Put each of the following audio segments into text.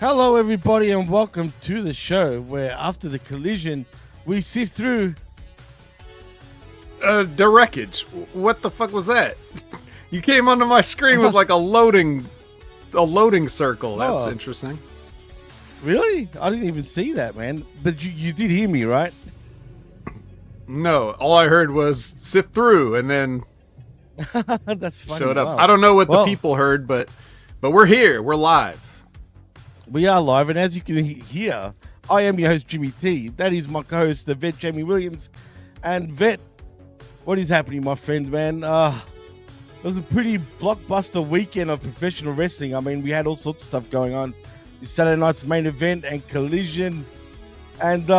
Hello, everybody, and welcome to the show where, after the collision, we sift through. The wreckage. What the fuck was that? You came onto my screen with like a loading circle. That's interesting. Really? I didn't even see that, man. But you did hear me, right? No, all I heard was sift through, and then That's funny. showed up. Wow. I don't know what the people heard, but we're here. We're live. We are live, and as you can hear, I am your host, Jimmy T. That is my co-host, the vet, Jamie Williams. And vet, what is happening, my friend, man? It was a pretty blockbuster weekend of professional wrestling. I mean, we had all sorts of stuff going on. Saturday night's main event and collision. And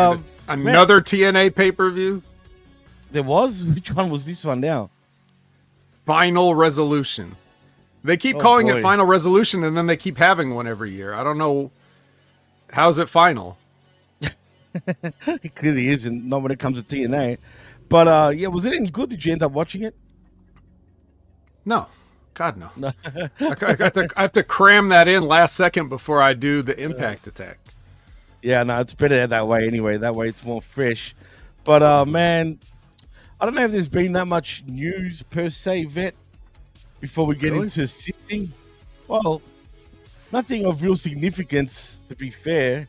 another TNA pay-per-view? There was? Which one was this one now? Final Resolution. They keep calling it Final Resolution, and then they keep having one every year. I don't know. How's it final? It clearly isn't, not when it comes to TNA. But, yeah, was it any good? Did you end up watching it? No. God, no. I have to cram that in last second before I do the Impact attack. Yeah, no, it's better that way anyway. That way it's more fresh. But, man, I don't know if there's been that much news per se, vet, before we get into sifting. Well, nothing of real significance, to be fair.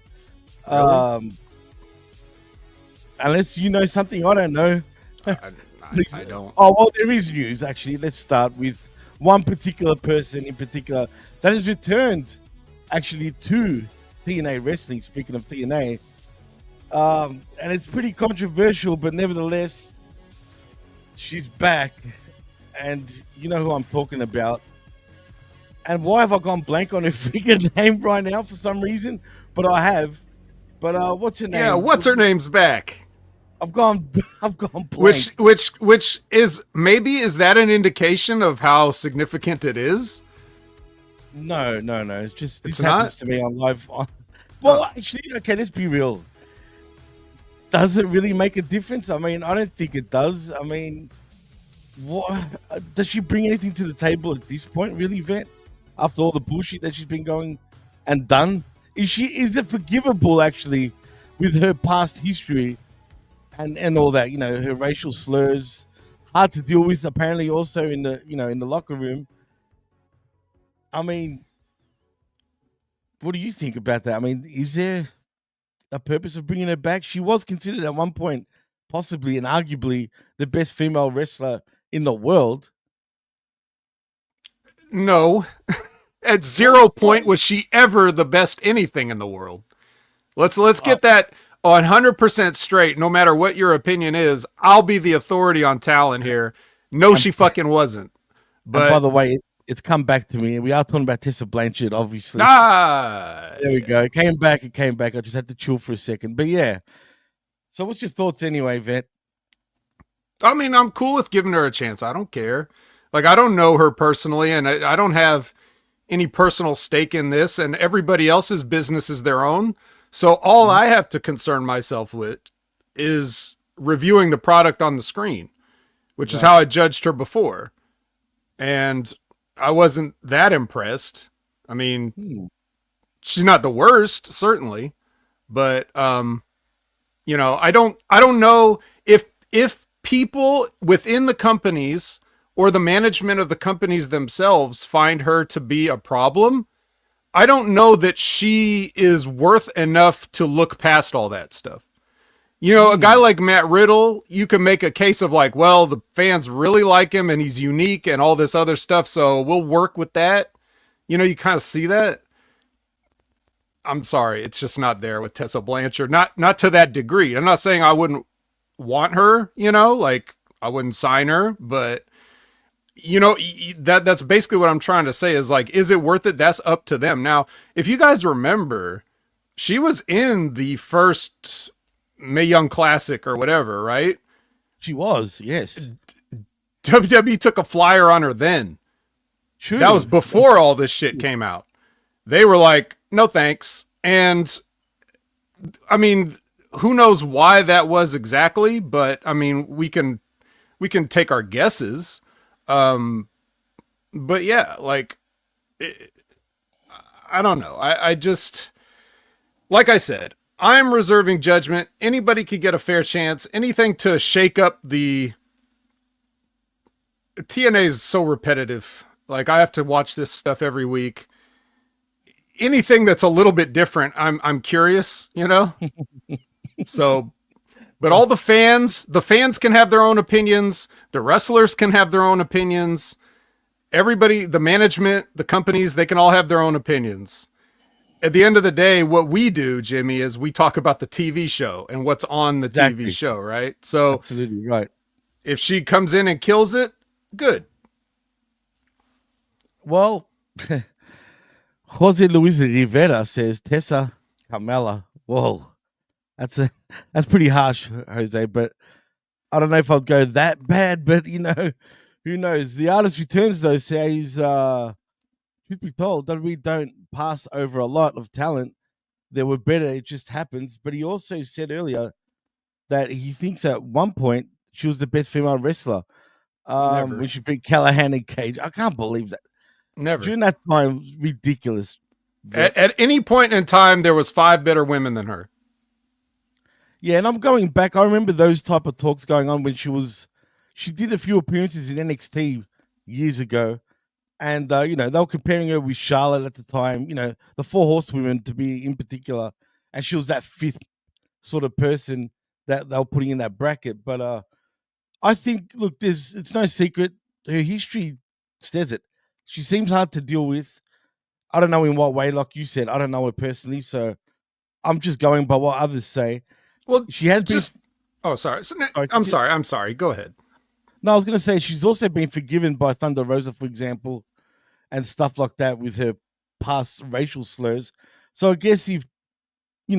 Really? Unless you know something I don't know. I don't. Oh, well, there is news, actually. Let's start with one particular person in particular that has returned, actually, to TNA Wrestling, speaking of TNA. And it's pretty controversial, but nevertheless, she's back. And you know who I'm talking about. And why have I gone blank on her freaking name right now for some reason? But I have. But what's her name? Yeah, what's her name's back? I've gone blank. Which is that an indication of how significant it is? No. It's just this it's happens not? to me on live. Well, actually, okay, let's be real. Does it really make a difference? I mean, I don't think it does. I mean, what does she bring anything to the table at this point, really, Vet? After all the bullshit that she's been going and done, is it forgivable actually with her past history and all that? You know, her racial slurs, hard to deal with. Apparently, also in the locker room. I mean, what do you think about that? I mean, is there a purpose of bringing her back? She was considered at one point possibly and arguably the best female wrestler in the world. No. At 0 point was she ever the best anything in the world. Let's get that 100% straight. No matter what your opinion is, I'll be the authority on talent here. No, she fucking wasn't. But by the way, it's come back to me. We are talking about Tessa Blanchard, obviously. There we go. It came back. I just had to chill for a second. But yeah. So what's your thoughts anyway, Vet? I mean, I'm cool with giving her a chance. I don't care. Like, I don't know her personally, and I don't have any personal stake in this, and everybody else's business is their own. So all I have to concern myself with is reviewing the product on the screen, which is how I judged her before. And I wasn't that impressed. I mean, she's not the worst, certainly, but you know, I don't know if people within the companies or the management of the companies themselves find her to be a problem. I don't know that she is worth enough to look past all that stuff. You know, a guy like Matt Riddle, you can make a case of like, well, the fans really like him and he's unique and all this other stuff, so we'll work with that. You know, you kind of see that. I'm sorry, it's just not there with Tessa Blanchard. Not to that degree. I'm not saying I wouldn't want her, you know, like I wouldn't sign her, but you know, that's basically what I'm trying to say is like, is it worth it? That's up to them. Now, if you guys remember, she was in the first Mae Young Classic or whatever, right? She was, yes. WWE took a flyer on her then. True. That was before all this shit came out. They were like, no thanks. And I mean, who knows why that was exactly, but I mean, we can take our guesses. But yeah, like, I don't know. I just, like I said, I'm reserving judgment. Anybody could get a fair chance. Anything to shake up the TNA is so repetitive. Like I have to watch this stuff every week. Anything that's a little bit different, I'm curious, you know? So, but all the fans can have their own opinions. The wrestlers can have their own opinions. Everybody, the management, the companies, they can all have their own opinions. At the end of the day, what we do, Jimmy, is we talk about the TV show and what's on the Exactly. TV show, right? So Absolutely right. if she comes in and kills it, good. Well, Jose Luis Rivera says Tessa Carmella. Whoa, that's pretty harsh, Jose. But I don't know if I'd go that bad. But who knows? The artist returns though says, truth be told, that we don't pass over a lot of talent. There were better. It just happens. But he also said earlier that he thinks at one point she was the best female wrestler. Never. When she beat Callahan and Cage. I can't believe that. Never. During that time, ridiculous. At any point in time, there was 5 better women than her. Yeah, and I'm going back. I remember those type of talks going on when she did a few appearances in NXT years ago, and they were comparing her with Charlotte at the time. The Four Horsewomen to be in particular, and she was that fifth sort of person that they were putting in that bracket. But I think, look, it's no secret. Her history says it. She seems hard to deal with. I don't know in what way, like you said. I don't know her personally, so I'm just going by what others say. Well, she has just. Oh, sorry. I'm sorry. Go ahead. No, I was going to say she's also been forgiven by Thunder Rosa, for example, and stuff like that with her past racial slurs. So I guess if you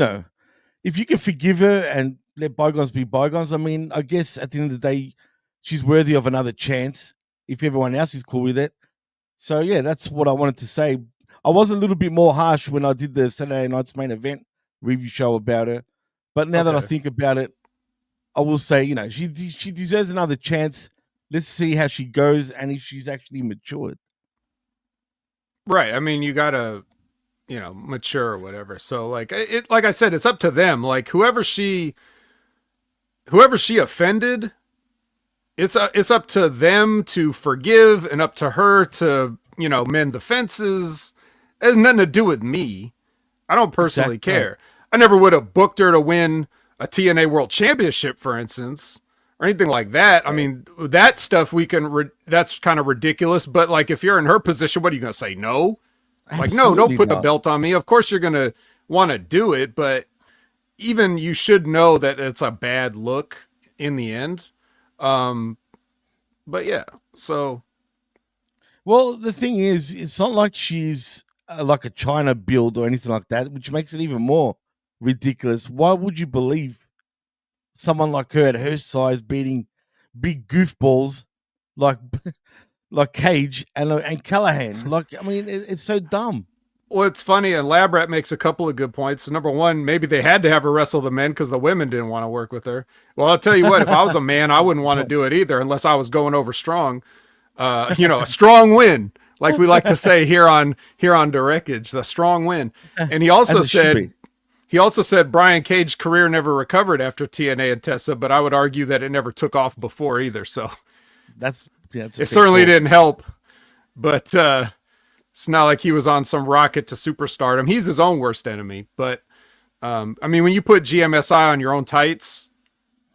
can forgive her and let bygones be bygones, I mean, I guess at the end of the day, she's worthy of another chance if everyone else is cool with it. So yeah, that's what I wanted to say. I was a little bit more harsh when I did the Saturday Night's Main Event review show about her, but now that I think about it, I will say, she deserves another chance. Let's see how she goes and if she's actually matured. Right. I mean, you gotta, mature or whatever. So like like I said, it's up to them. Like whoever she offended, it's up to them to forgive and up to her to, mend the fences. It has nothing to do with me. I don't personally care. I never would have booked her to win a TNA World Championship, for instance, or anything like that. I mean, that stuff that's kind of ridiculous. But like, if you're in her position, what are you going to say? No? Like, no, don't put the belt on me. Of course you're going to want to do it, but even you should know that it's a bad look in the end. But yeah, so. Well, the thing is, it's not like she's like a China build or anything like that, which makes it even more ridiculous. Why would you believe someone like her at her size beating big goofballs like Cage and Callahan? Like, I mean, it's so dumb. Well, it's funny, and Labrat makes a couple of good points. Number one, maybe they had to have her wrestle the men because the women didn't want to work with her. Well, I'll tell you what, if I was a man, I wouldn't want to do it either unless I was going over strong. A strong win, like we like to say here on the Wreckage, the strong win. And he also said Brian Cage's career never recovered after TNA and Tessa, but I would argue that it never took off before either. So it certainly didn't help. But it's not like he was on some rocket to superstardom. He's his own worst enemy. But I mean, when you put GMSI on your own tights,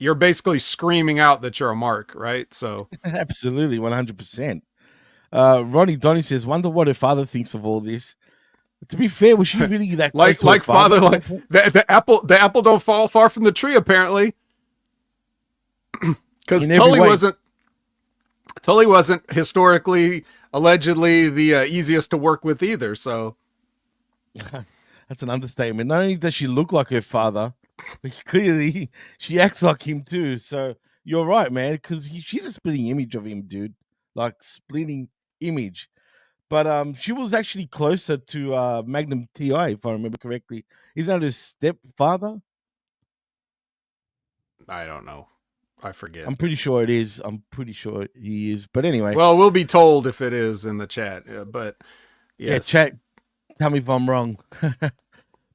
you're basically screaming out that you're a mark, right? So absolutely, 100%. Ronnie Donnie says, "Wonder what her father thinks of all this." To be fair, was she really that close to her father? Like the apple don't fall far from the tree, apparently. Because Tully wasn't historically, allegedly, the easiest to work with either. So that's an understatement. Not only does she look like her father, but clearly she acts like him too. So you're right, man, because she's a splitting image of him, dude. Like splitting image. But she was actually closer to Magnum TI, if I remember correctly. Isn't that his stepfather? I don't know. I forget. I'm pretty sure it is. I'm pretty sure he is. But anyway. Well, we'll be told if it is in the chat. But yes. Yeah, chat, tell me if I'm wrong.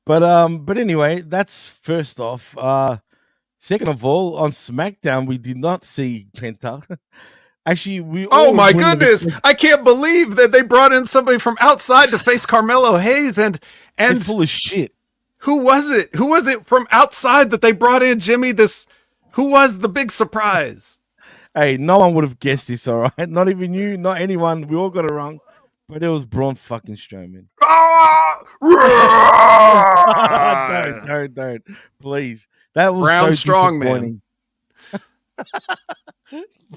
But anyway, that's first off. Second of all, on SmackDown, we did not see Penta. Actually, we Oh all my wouldn't have goodness! expected. I can't believe that they brought in somebody from outside to face Carmelo Hayes, They're and full of shit. who was it? Who was it from outside that they brought in, Jimmy? Who was the big surprise? Hey, no one would have guessed this, all right? Not even you, not anyone. We all got it wrong. But it was Braun fucking Strowman. Don't. Please. That was Brown so Strongman.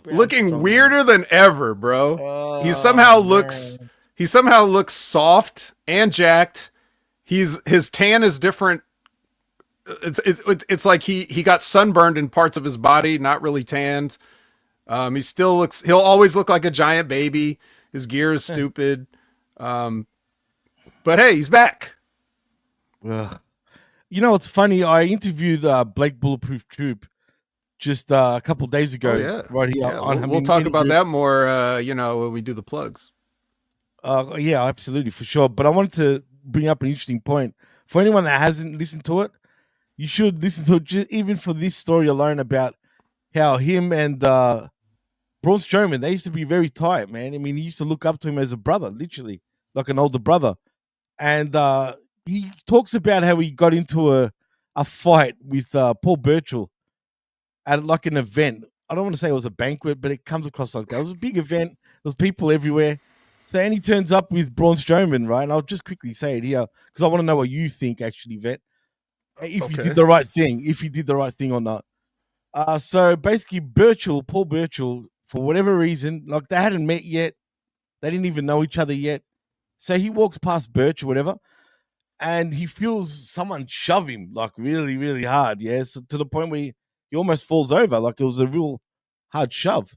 Looking weirder than ever, bro. He somehow looks soft and jacked. His tan is different. It's like he got sunburned in parts of his body, not really tanned. He'll always look like a giant baby. His gear is stupid. But hey, he's back. Ugh. You know what's funny? I interviewed Blake Bulletproof Troop just a couple days ago, right here. We'll talk about that more, when we do the plugs. Yeah, absolutely, for sure. But I wanted to bring up an interesting point. For anyone that hasn't listened to it, you should listen to it, just even for this story alone about how him and Braun Strowman, they used to be very tight, man. I mean, he used to look up to him as a brother, literally, like an older brother. And he talks about how he got into a fight with Paul Burchill at like an event. I don't want to say it was a banquet, but it comes across like that. It was a big event. There was people everywhere. So, and he turns up with Braun Strowman, right? And I'll just quickly say it here because I want to know what you think, actually, Vet. If you did the right thing or not. So basically, Paul Burchill, for whatever reason, like they hadn't met yet. They didn't even know each other yet. So he walks past Birch or whatever, and he feels someone shove him like really, really hard. Yeah, so to the point where he almost falls over, like it was a real hard shove.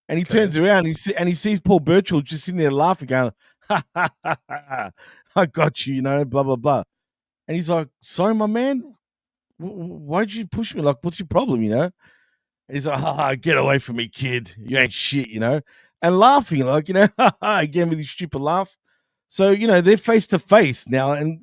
And he turns around and he sees Paul Burchill just sitting there laughing, going, "Ha ha ha ha! I got you," blah blah blah. And he's like, "Sorry, my man, why'd you push me? Like, what's your problem, And he's like, "Get away from me, kid! You ain't shit," and laughing like, again with his stupid laugh. So, they're face to face now. And,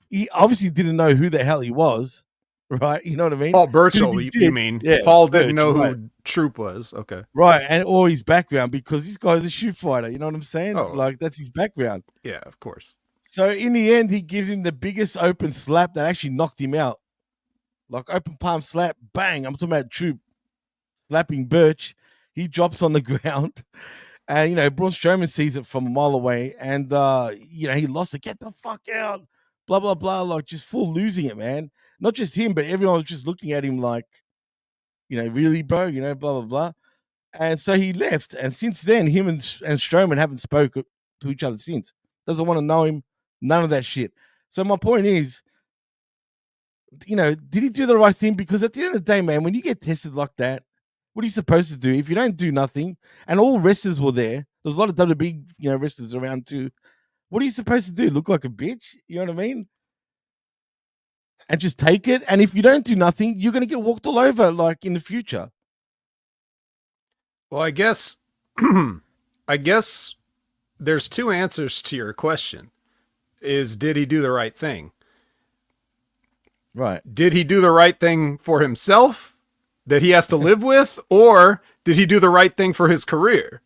he obviously didn't know who the hell he was, right? You know what I mean? Paul Burchill, you mean? Yeah, Paul didn't know who Troop was. Okay. Right. Or his background, because this guy's a shoot fighter. You know what I'm saying? Oh. Like, that's his background. Yeah, of course. So, in the end, he gives him the biggest open slap that actually knocked him out. Like, open palm slap, bang. I'm talking about Troop slapping Birch. He drops on the ground. And, Braun Strowman sees it from a mile away. And, he lost it. Get the fuck out. Blah, blah, blah. Like, just full losing it, man. Not just him, but everyone was just looking at him like, really, bro? Blah, blah, blah. And so he left. And since then, him and Strowman haven't spoken to each other since. Doesn't want to know him. None of that shit. So my point is, did he do the right thing? Because at the end of the day, man, when you get tested like that, what are you supposed to do? If you don't do nothing, and all wrestlers were there, there's a lot of WWE, wrestlers around too. What are you supposed to do? Look like a bitch? You know what I mean? And just take it. And if you don't do nothing, you're going to get walked all over, like in the future. Well, I guess there's two answers to your question. Did he do the right thing? Right. Did he do the right thing for himself that he has to live with, or did he do the right thing for his career?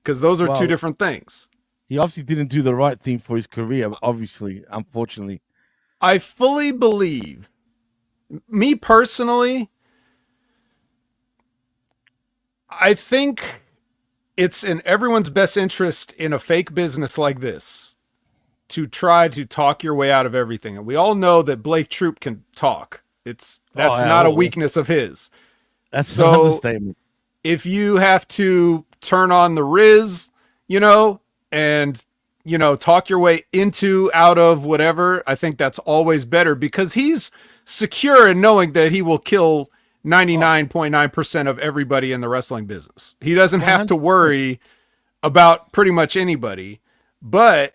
Because those are two different things. He obviously didn't do the right thing for his career, obviously, unfortunately. I fully believe, me personally, I think it's in everyone's best interest in a fake business like this to try to talk your way out of everything. And we all know that Blake Troop can talk. That's not a weakness of his. That's an understatement. If you have to turn on the Riz, and, talk your way out of whatever, I think that's always better because he's secure in knowing that he will kill 99.9% of everybody in the wrestling business. He doesn't have to worry about pretty much anybody, but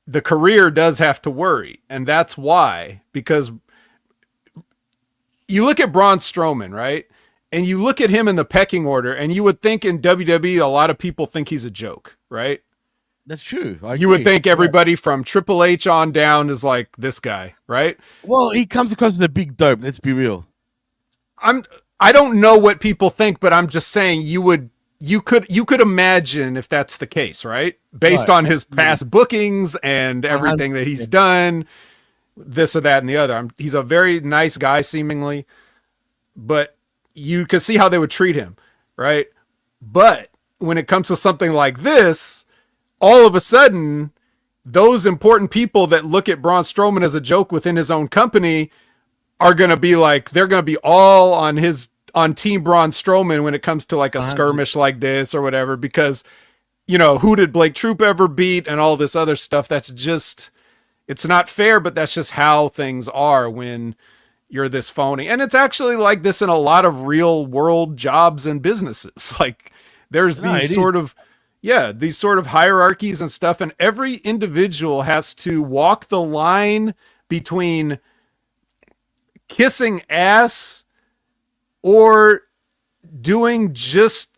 the career does have to worry. And that's why, because you look at Braun Strowman, right? And you look at him in the pecking order, and you would think in WWE, a lot of people think he's a joke, right? That's true. I You would agree. think everybody from Triple H on down is like this guy, right? Well, he comes across as a big dope. Let's be real. I don't know what people think, but I'm just saying you could imagine if that's the case, right? Based Right. on his past bookings and everything that he's done, this or that and the other. He's a very nice guy seemingly, but you could see how they would treat him, right? But when it comes to something like this, all of a sudden, those important people that look at Braun Strowman as a joke within his own company are going to be like, they're going to be all on Team Braun Strowman when it comes to like a skirmish like this or whatever, because, you know, who did Blake Troop ever beat and all this other stuff. That's just, it's not fair, but that's just how things are when you're this phony. And it's actually like this in a lot of real world jobs and businesses. Like there's these sort of hierarchies and stuff. And every individual has to walk the line between kissing ass or doing just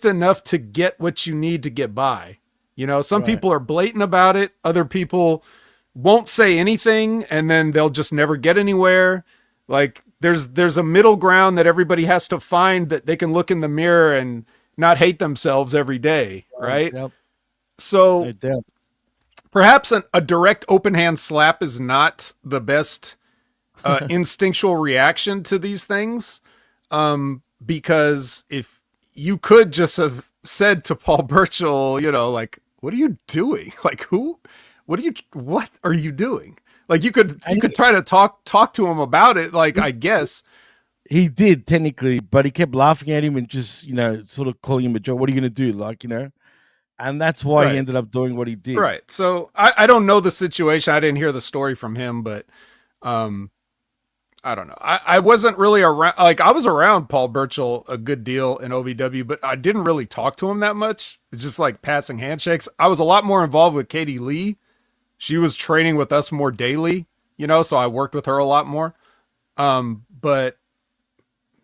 enough to get what you need to get by. You know, some people are blatant about it. Other people won't say anything and then they'll just never get anywhere. Like there's a middle ground that everybody has to find, that they can look in the mirror and not hate themselves every day. Right. Yep. So perhaps a direct open hand slap is not the best instinctual reaction to these things. Because if you could just have said to Paul Burchill, you know, like, what are you doing? Like, what are you doing? Like you could try to talk to him about it. Like, I guess he did technically, but he kept laughing at him and just, you know, sort of calling him a joke. What are you going to do? Like, you know, and that's why he ended up doing what he did. Right. So I don't know the situation. I didn't hear the story from him, but, I don't know. I wasn't really around, like I was around Paul Burchill a good deal in OVW, but I didn't really talk to him that much. It's just like passing handshakes. I was a lot more involved with Katie Lee. She was training with us more daily, you know, so I worked with her a lot more. But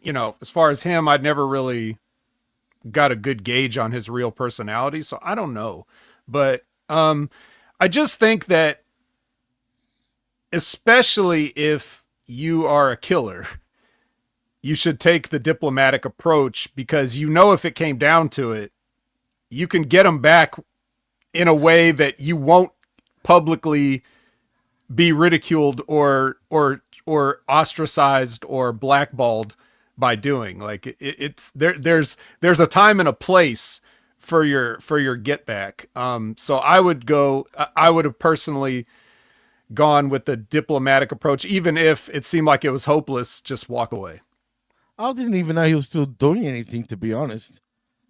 you know, as far as him, I'd never really got a good gauge on his real personality. So I don't know, but, I just think that especially if you are a killer, you should take the diplomatic approach, because you know if it came down to it, you can get them back in a way that you won't publicly be ridiculed or ostracized or blackballed by doing. Like it's there's a time and a place for your get back. So I would have personally gone with the diplomatic approach, even if it seemed like it was hopeless. Just walk away. I didn't even know he was still doing anything, to be honest.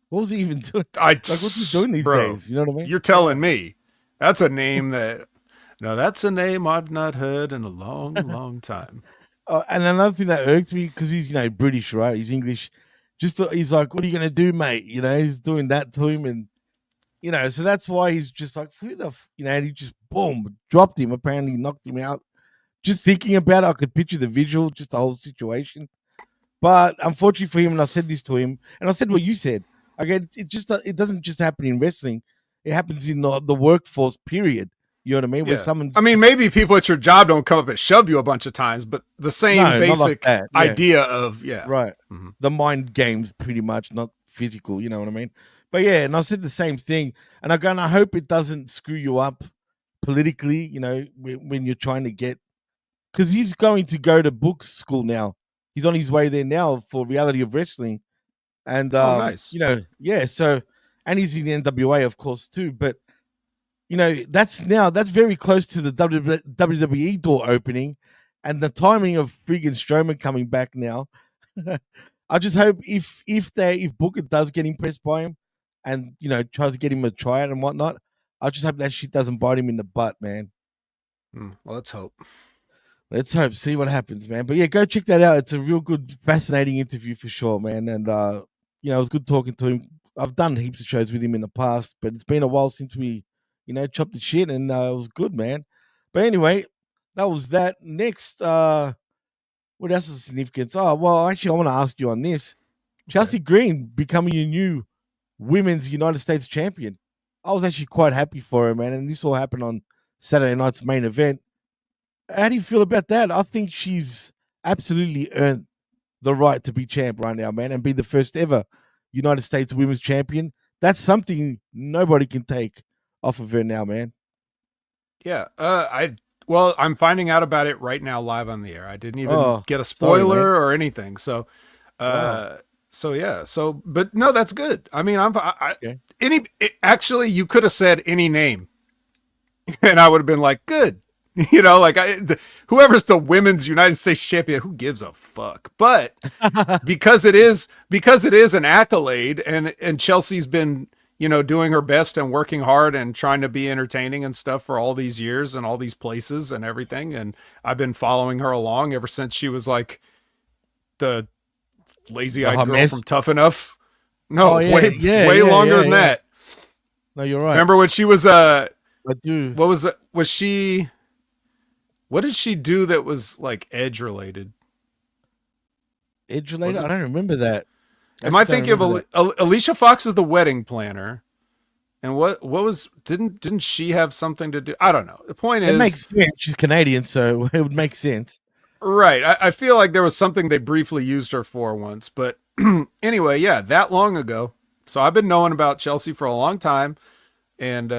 What was he even doing? What's he doing these days? You know what I mean? You're telling me. That's a name that's a name I've not heard in a long, long time. And another thing that irked me, because he's, you know, British, right? He's English. He's like, what are you going to do, mate? You know, he's doing that to him. And, you know, so that's why he's just like, you know, and he just, boom, dropped him. Apparently knocked him out. Just thinking about it, I could picture the visual, just the whole situation. But unfortunately for him, and I said this to him, and I said what you said. Again, it doesn't just happen in wrestling. It happens in the workforce, period. You know what I mean? Yeah. Where maybe people at your job don't come up and shove you a bunch of times, but the same basic idea of, right. Mm-hmm. The mind games, pretty much, not physical. You know what I mean? But yeah, and I said the same thing. And I hope it doesn't screw you up politically, you know, when you're trying to get, because he's going to go to book school now. He's on his way there now for Reality of Wrestling. And, nice. You know, yeah, so, and he's in the NWA, of course, too. But, you know, that's very close to the WWE door opening and the timing of friggin' Strowman coming back now. I just hope if Booker does get impressed by him and, you know, tries to get him a tryout and whatnot, I just hope that shit doesn't bite him in the butt, man. Well, let's hope. Let's hope. See what happens, man. But yeah, go check that out. It's a real good, fascinating interview for sure, man. And, you know, it was good talking to him. I've done heaps of shows with him in the past, but it's been a while since we, you know, chopped the shit, and it was good, man. But anyway, that was that. Next, what else is significance? Oh, well, actually, I want to ask you on this. Okay. Chelsea Green becoming your new Women's United States champion. I was actually quite happy for her, man. And this all happened on Saturday night's main event. How do you feel about that? I think she's absolutely earned the right to be champ right now, man, and be the first ever United States Women's Champion. That's something nobody can take off of her now, man. Yeah. I'm finding out about it right now live on the air. I didn't even get a sorry, spoiler man. or anything. So, Wow. so yeah. So, but no, that's good. I mean, Okay. actually, you could have said any name, and I would have been like, good. You know, like whoever's the women's United States champion, who gives a fuck? But because it is an accolade, and Chelsea's been, you know, doing her best and working hard and trying to be entertaining and stuff for all these years and all these places and everything, and I've been following her along ever since she was like the lazy-eyed girl from Tough Enough. No, way longer than that. No, you're right. Remember when she was I do. what was she, what did she do that was like Edge related? Edge related? I don't remember that. Am I thinking of Alicia Fox is the wedding planner? And what was didn't she have something to do? I don't know. The point is, it makes sense. She's Canadian, so it would make sense. Right. I feel like there was something they briefly used her for once, but anyway, yeah, that long ago. So I've been knowing about Chelsea for a long time, and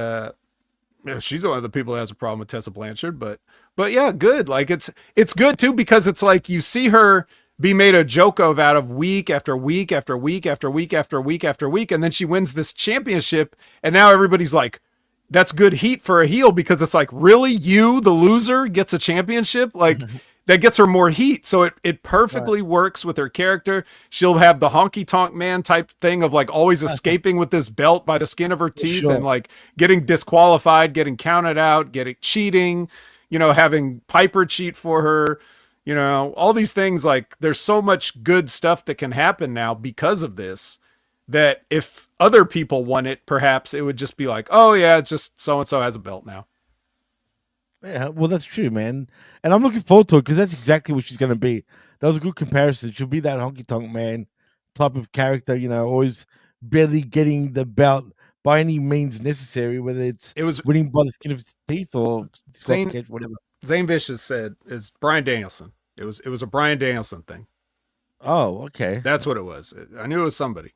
she's one of the people that has a problem with Tessa Blanchard. But yeah, good. Like it's good too, because it's like you see her be made a joke of out of week after week after week after week after week after week, and then she wins this championship, and now everybody's like, that's good heat for a heel, because it's like, really, you, the loser, gets a championship? Like that gets her more heat. So it perfectly works with her character. She'll have the honky tonk man type thing of like always escaping with this belt by the skin of her teeth, and like getting disqualified, getting counted out, getting cheating, you know, having Piper cheat for her, you know, all these things. Like there's so much good stuff that can happen now because of this, that if other people won it, perhaps it would just be like, oh yeah, it's just so-and-so has a belt now. Yeah, well, that's true, man. And I'm looking forward to it, because that's exactly what she's going to be. That was a good comparison. She'll be that honky tonk man type of character, you know, always barely getting the belt by any means necessary, whether it was winning by the skin of his teeth or whatever. Zane Vicious said it's Bryan Danielson. It was a Bryan Danielson thing. Oh, okay. That's what it was. I knew it was somebody.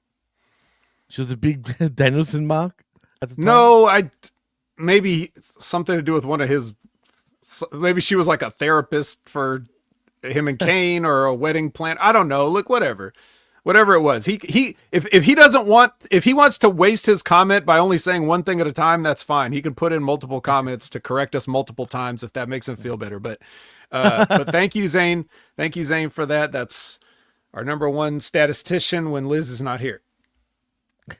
She was a big Danielson mark at the time? No, maybe something to do with one of his. Maybe she was like a therapist for him and Kane, or a wedding plan. I don't know. Look, whatever it was. If he wants to waste his comment by only saying one thing at a time, that's fine. He can put in multiple comments to correct us multiple times if that makes him feel better. But thank you, Zane. Thank you, Zane, for that. That's our number one statistician when Liz is not here.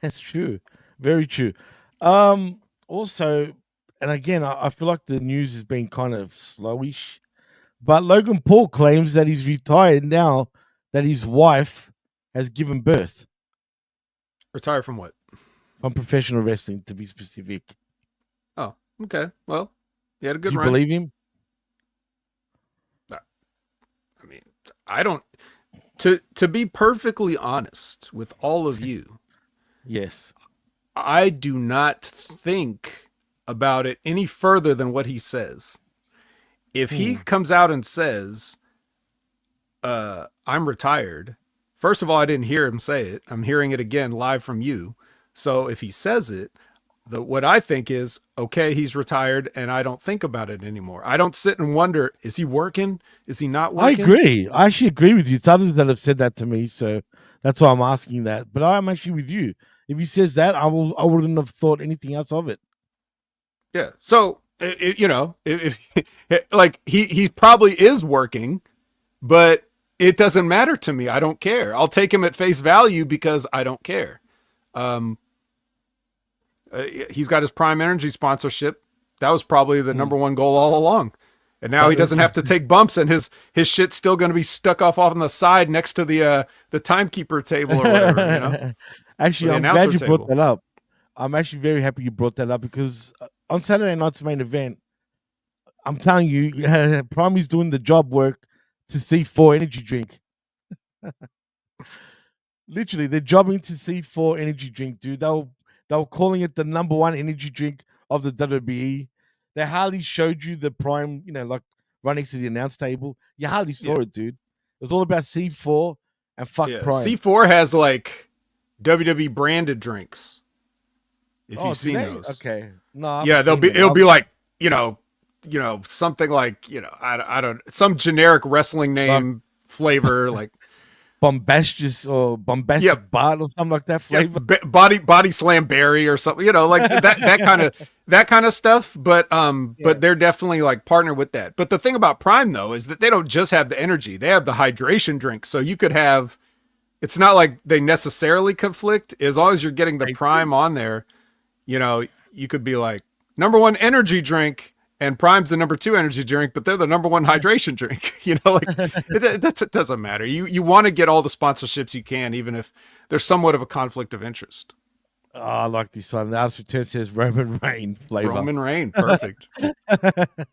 That's true. Very true. Also, and again, I feel like the news has been kind of slowish, but Logan Paul claims that he's retired now that his wife has given birth. Retired from what? From professional wrestling, to be specific. Oh, okay. Well, he had a good run. Do you believe him? I mean, I don't. To be perfectly honest with all of you, yes, I do not think about it any further than what he says. If he comes out and says, I'm retired, first of all, I didn't hear him say it. I'm hearing it again live from you. So if he says it, what I think is, okay, he's retired, and I don't think about it anymore. I don't sit and wonder, is he working? Is he not working? I agree. I actually agree with you. It's others that have said that to me, so that's why I'm asking that. But I'm actually with you. If he says that, I wouldn't have thought anything else of it. Yeah. So, you know, if like he probably is working, but it doesn't matter to me. I don't care. I'll take him at face value because I don't care. He's got his Prime Energy sponsorship. That was probably the number one goal all along. And now he doesn't have to take bumps, and his shit's still going to be stuck off on the side next to the timekeeper table or whatever. You know? Actually, I'm glad you brought that up. I'm actually very happy you brought that up, because on Saturday night's main event, I'm telling you, Prime is doing the job work to C4 energy drink. Literally, they're jobbing to C4 energy drink, dude. They were calling it the number one energy drink of the WWE. They hardly showed you the Prime, like right next to the announce table. You hardly saw Yeah. it, dude. It was all about C4 and fuck Yeah. Prime. C4 has like WWE branded drinks. If Oh, you've do seen they? those. Okay. No, I Yeah, haven't seen them. it'll be like, something like, I don't some generic wrestling Like name flavor like bombastic or yeah, bombastic Bart or something like that yeah, flavor. body slam berry or something, like that kind of stuff. But Yeah. they're definitely like partner with that. But the thing about Prime though is that they don't just have the energy; they have the hydration drink. So you could have. It's not like they necessarily conflict. As long as you're getting the Prime on there, you could be like number one energy drink. And Prime's the number two energy drink, but they're the number one hydration drink. It doesn't matter. You want to get all the sponsorships you can, even if there's somewhat of a conflict of interest. Oh, I like this one. The artist return says Roman Reign flavor. Roman Reign, perfect. That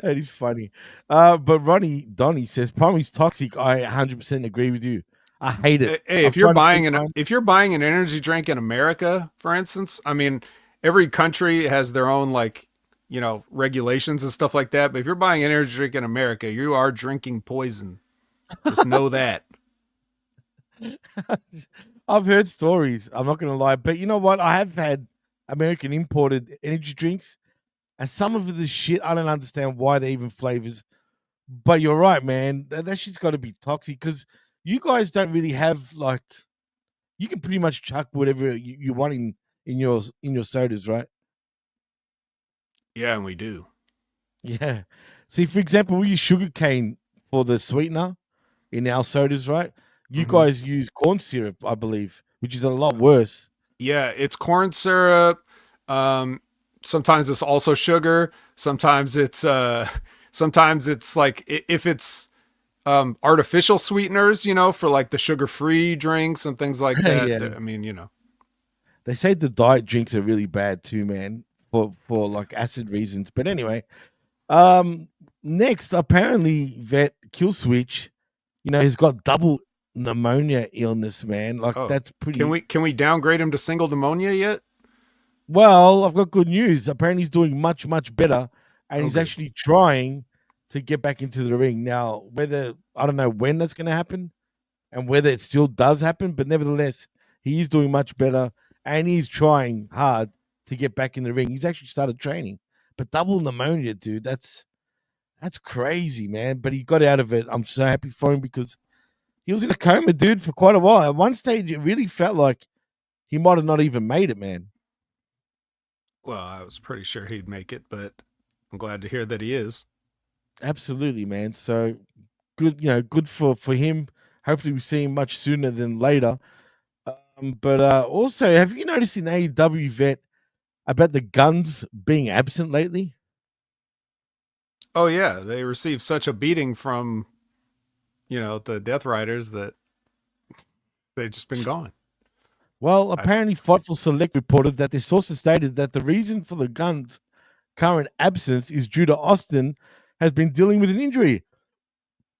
is funny. But Ronnie Donnie says Prime is toxic. I 100% agree with you. I hate it. Hey, if you're buying an energy drink in America, for instance, I mean, every country has their own regulations and stuff like that. But if you're buying an energy drink in America, you are drinking poison. Just know that. I've heard stories. I'm not going to lie. But you know what? I have had American imported energy drinks. And some of it is shit. I don't understand why they even flavors. But you're right, man. That shit's got to be toxic because you guys don't really have you can pretty much chuck whatever you want in your sodas, right? Yeah, and we do. Yeah. See, for example, we use sugar cane for the sweetener in our sodas, right? You guys use corn syrup, I believe, which is a lot worse. Yeah, it's corn syrup. Sometimes it's also sugar. Sometimes it's like if it's artificial sweeteners, for like the sugar-free drinks and things like that. Yeah. I mean, They say the diet drinks are really bad too, man, for like acid reasons. But anyway, next apparently Vet Killswitch, he's got double pneumonia illness, man. That's pretty. Can we downgrade him to single pneumonia yet? Well, I've got good news. Apparently, he's doing much, much better, and he's actually trying to get back into the ring. Now, I don't know when that's going to happen and whether it still does happen, but nevertheless, he is doing much better, and he's trying hard to get back in the ring. He's actually started training. But double pneumonia, dude, that's crazy, man. But he got out of it. I'm so happy for him because he was in a coma, dude, for quite a while. At one stage, it really felt like he might have not even made it, man. Well, I was pretty sure he'd make it, but I'm glad to hear that he is. Absolutely, man. So good, good for him. Hopefully, we see him much sooner than later. But also, have you noticed in AEW, Vet, about the guns being absent lately? Oh yeah, they received such a beating from, the Death Riders that they've just been gone. Well, apparently, Fightful Select reported that their sources stated that the reason for the guns' current absence is due to Austin has been dealing with an injury.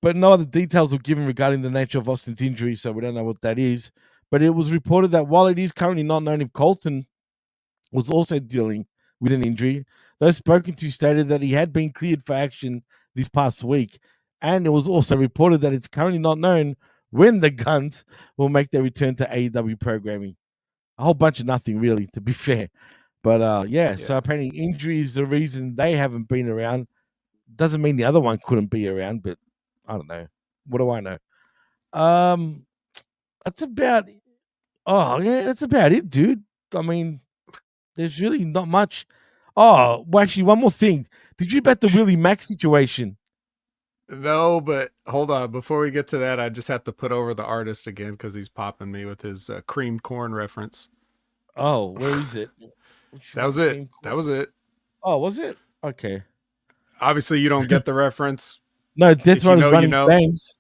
But no other details were given regarding the nature of Austin's injury, so we don't know what that is. But it was reported that while it is currently not known if Colton was also dealing with an injury, those spoken to stated that he had been cleared for action this past week. And it was also reported that it's currently not known when the Guns will make their return to AEW programming. A whole bunch of nothing, really, to be fair. But yeah, so apparently injury is the reason they haven't been around. Doesn't mean the other one couldn't be around, but I don't know. What do I know? That's about. Oh yeah, that's about it, dude. I mean, there's really not much. Oh, well, actually, one more thing. Did you bet the Willie Mack situation? No, but hold on. Before we get to that, I just have to put over the artist again because he's popping me with his creamed corn reference. Oh, where is it? That was it. That was it. Oh, was it? Okay. Obviously, you don't get the reference. No, Death Riders running things.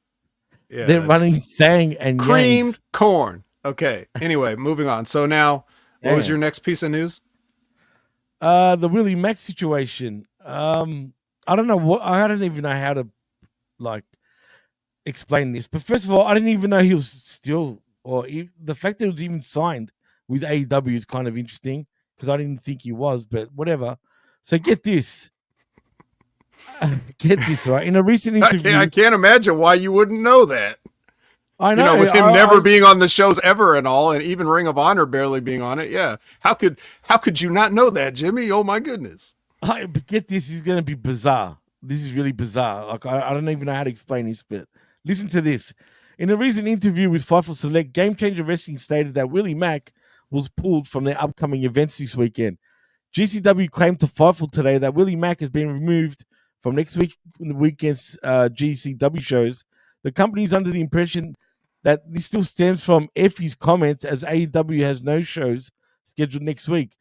Yeah, they're running Thang and creamed Yangs. Corn. Okay. Anyway, moving on. So now, what was your next piece of news? The Willie Mack situation. I don't know what. I don't even know how to explain this. But first of all, I didn't even know he was still, the fact that he was even signed with AEW is kind of interesting because I didn't think he was, but whatever. So get this. Get this, right? In a recent interview, I can't imagine why you wouldn't know that. I know, with him never being on the shows ever and all, and even Ring of Honor barely being on it. Yeah, how could you not know that, Jimmy? Oh my goodness! But get this, is going to be bizarre. This is really bizarre. Like I don't even know how to explain this, but listen to this. In a recent interview with Fightful Select, Game Changer Wrestling stated that Willie Mack was pulled from their upcoming events this weekend. GCW claimed to Fightful today that Willie Mack has been removed from next weekend's GCW shows. The company is under the impression that this still stems from Effie's comments, as AEW has no shows scheduled next week.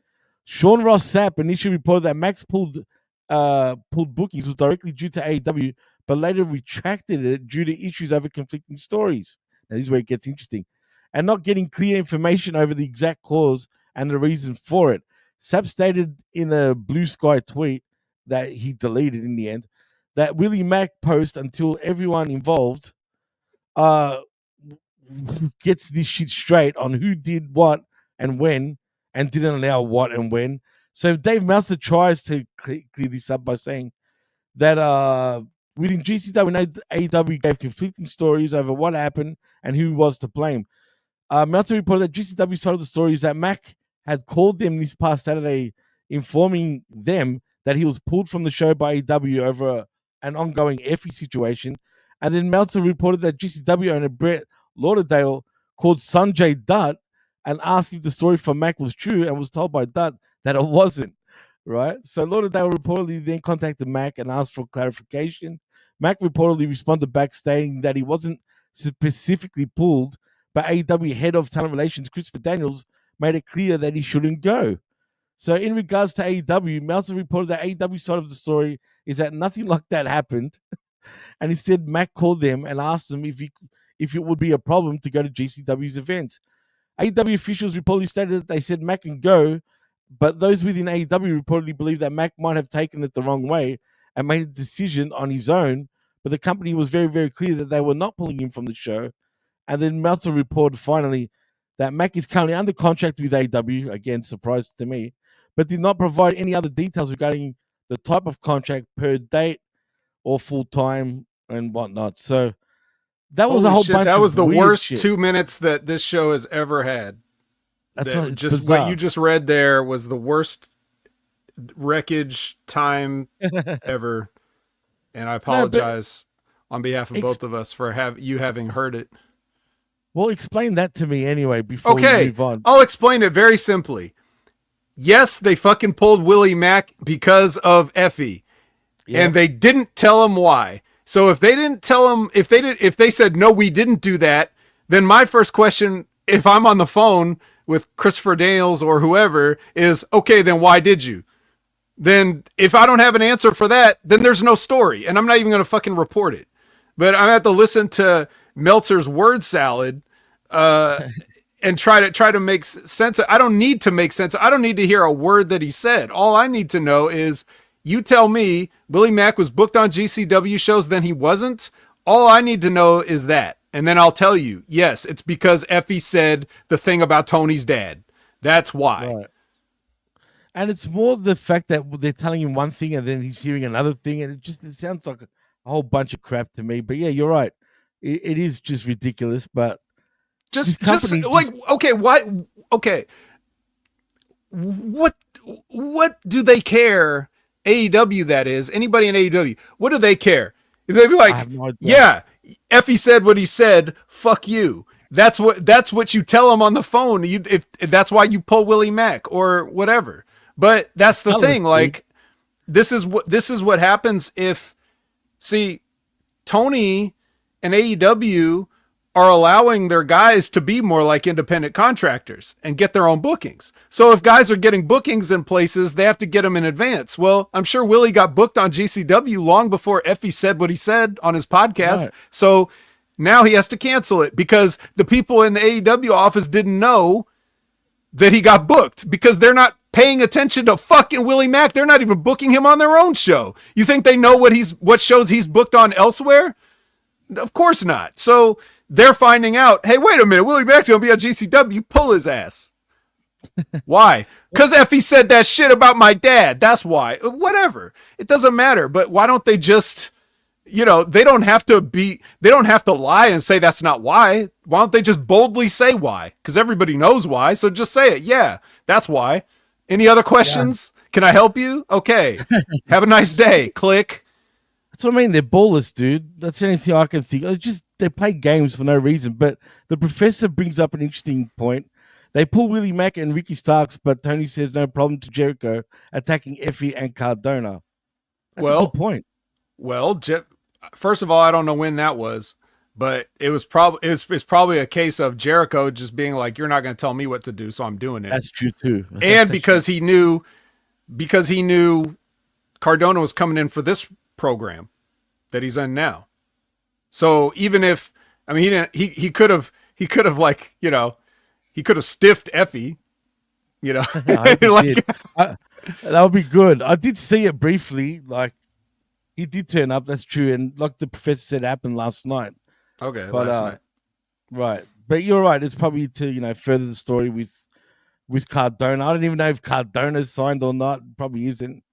Sean Ross Sapp initially reported that Max pulled bookings was directly due to AEW, but later retracted it due to issues over conflicting stories. Now, this is where it gets interesting. And not getting clear information over the exact cause and the reason for it. Sapp stated in a Blue Sky tweet that he deleted in the end that Willie Mack post until everyone involved gets this shit straight on who did what and when and didn't allow what and when. So Dave Meltzer tries to clear this up by saying that within GCW and AEW gave conflicting stories over what happened and who was to blame. Meltzer reported that GCW side of the story is that Mack had called them this past Saturday informing them that he was pulled from the show by AEW over an ongoing Effie situation. And then Meltzer reported that GCW owner Brett Lauderdale called Sanjay Dutt and asked if the story from Mack was true and was told by Dutt that it wasn't, right? So Lauderdale reportedly then contacted Mack and asked for clarification. Mack reportedly responded back stating that he wasn't specifically pulled, but AEW head of talent relations, Christopher Daniels, made it clear that he shouldn't go. So in regards to AEW, Meltzer reported that AEW side of the story is that nothing like that happened. And he said Mack called them and asked them if it would be a problem to go to GCW's events. AEW officials reportedly stated that they said Mack can go, but those within AEW reportedly believe that Mack might have taken it the wrong way and made a decision on his own, but the company was very, very clear that they were not pulling him from the show. And then Meltzer reported finally that Mack is currently under contract with AEW, again, surprise to me, but did not provide any other details regarding the type of contract per date or full-time and whatnot. So that was a whole bunch that was of the weird worst shit. 2 minutes that this show has ever had. That's what you just read there was the worst wreckage time ever. And I apologize on behalf of both of us for having heard it. Well, explain that to me anyway before we move on. I'll explain it very simply. Yes, they fucking pulled Willie Mack because of Effie. Yep. And they didn't tell him why. So if they didn't tell him, if they said, no, we didn't do that, then my first question, if I'm on the phone with Christopher Daniels or whoever, is, okay, then why did you? Then if I don't have an answer for that, then there's no story. And I'm not even going to fucking report it. But I have to listen to Meltzer's word salad and try to make sense. I don't need to make sense. I don't need to hear a word that he said. All I need to know is, you tell me Willie Mack was booked on GCW shows, then he wasn't. All I need to know is that. And then I'll tell you, yes, it's because Effie said the thing about Tony's dad. That's why. Right. And it's more the fact that they're telling him one thing and then he's hearing another thing. And it sounds like a whole bunch of crap to me. But yeah, you're right. It is just ridiculous. But okay, why? Okay. What do they care? AEW, that is, anybody in AEW, what do they care? They'd be like, yeah, Effie said what he said, fuck you. That's what you tell him on the phone. If that's why you pull Willie Mack or whatever. But that's the thing. Like, this is what happens if, see, Tony and AEW are allowing their guys to be more like independent contractors and get their own bookings. So if guys are getting bookings in places, they have to get them in advance. Well, I'm sure Willie got booked on GCW long before Effie said what he said on his podcast. Right. So now he has to cancel it because the people in the AEW office didn't know that he got booked because they're not paying attention to fucking Willie Mack. They're not even booking him on their own show. You think they know what shows he's booked on elsewhere? Of course not. So they're finding out, hey, wait a minute, Willie Mack's going to be on GCW, pull his ass. Why? Because Effie said that shit about my dad. That's why. Whatever. It doesn't matter. But why don't they just, they don't have to lie and say that's not why. Why don't they just boldly say why? Because everybody knows why. So just say it. Yeah, that's why. Any other questions? Yeah. Can I help you? Okay. Have a nice day. Click. That's what I mean. They're ballers, dude. That's the only thing I can think. It's just they play games for no reason. But the professor brings up an interesting point. They pull Willie Mack and Ricky Starks, but Tony says no problem to Jericho attacking Effie and Cardona. That's a good point. Well, first of all, I don't know when that was, but it's probably a case of Jericho just being like, "You're not going to tell me what to do, so I'm doing it." That's true too. And because he knew Cardona was coming in for this program that he's in now. So even if he could have like he could have stiffed Effie, that would be good. I did see it briefly, like he did turn up. That's true, and like the professor said, it happened last night. Okay, but, last night, right? But you're right. It's probably to further the story with Cardona. I don't even know if Cardona's signed or not. Probably isn't.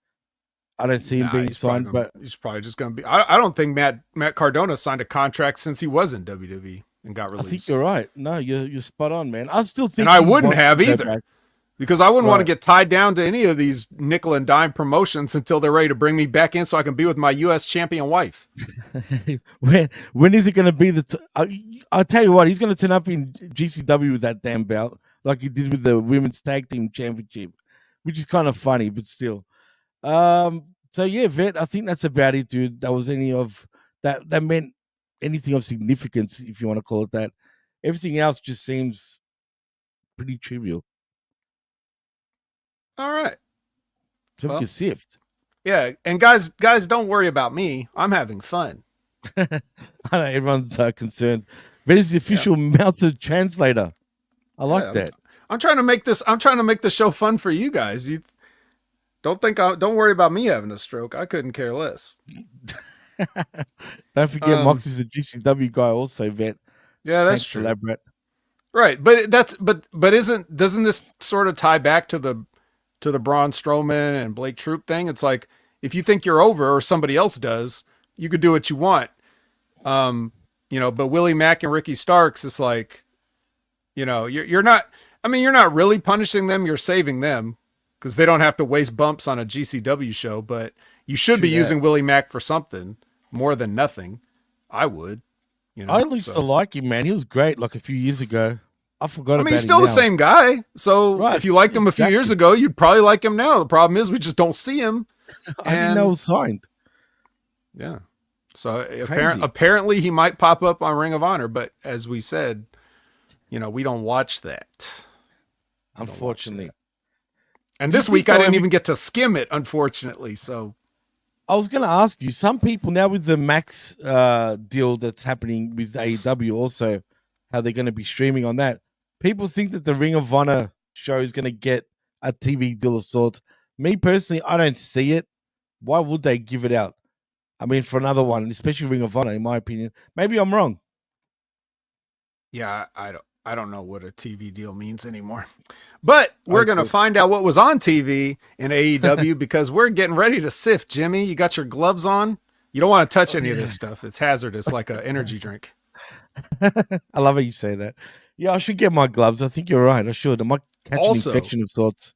I don't see him being signed, but he's probably just going to be. I don't think Matt Cardona signed a contract since he was in WWE and got released. I think you're right. No, you're spot on, man. I still think, and I wouldn't have either, because I wouldn't want to get tied down to any of these nickel and dime promotions until they're ready to bring me back in so I can be with my U.S. champion wife. when is it going to be I'll tell you what, he's going to turn up in GCW with that damn belt, like he did with the Women's Tag Team Championship, which is kind of funny, but still. So yeah, Vet, I think that's about it, dude. That was any of that meant anything of significance, if you want to call it that. Everything else just seems pretty trivial. All right. So we can sift. Yeah, and guys, don't worry about me. I'm having fun. I know everyone's concerned. Vet is the official Meltzer translator. I like that. I'm trying to make the show fun for you guys. You don't worry about me having a stroke. I couldn't care less. Don't forget, Moxie's a GCW guy, also, Vet. Yeah, that's true. Elaborate. Right, but doesn't this sort of tie back to the Braun Strowman and Blake Troop thing? It's like, if you think you're over or somebody else does, you could do what you want. But Willie Mack and Ricky Starks, it's like, you're not really punishing them, you're saving them, because they don't have to waste bumps on a GCW show, but you should be using Willie Mack for something more than nothing. I would. I used to like him, man. He was great like a few years ago. I forgot about him. He's still the same guy. So if you liked him a few years ago, you'd probably like him now. The problem is we just don't see him. I didn't know he was signed. Yeah. So apparently he might pop up on Ring of Honor, but as we said, we don't watch that. Unfortunately. And this week I didn't even get to skim it, unfortunately. So I was going to ask you, some people now with the Max deal that's happening with AEW, also how they're going to be streaming on that. People think that the Ring of Honor show is going to get a TV deal of sorts. Me personally, I don't see it. Why would they give it out? I mean, for another one, especially Ring of Honor, in my opinion. Maybe I'm wrong. Yeah, I don't know what a TV deal means anymore. But we're going to find out what was on TV in AEW because we're getting ready to sift. Jimmy, you got your gloves on? You don't want to touch any of this stuff. It's hazardous, like an energy drink. I love how you say that. Yeah, I should get my gloves. I think you're right. I should. I might catch an infection of sorts.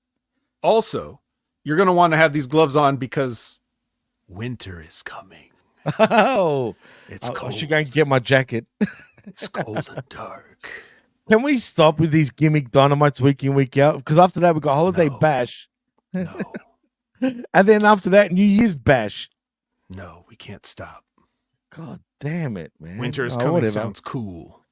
Also, you're going to want to have these gloves on because winter is coming. Oh, it's cold. I should go and get my jacket. It's cold and dark. Can we stop with these gimmick Dynamites week in, week out? Because after that, we got Holiday Bash. No. And then after that, New Year's Bash. No, we can't stop. God damn it, man. Winter is coming sounds cool.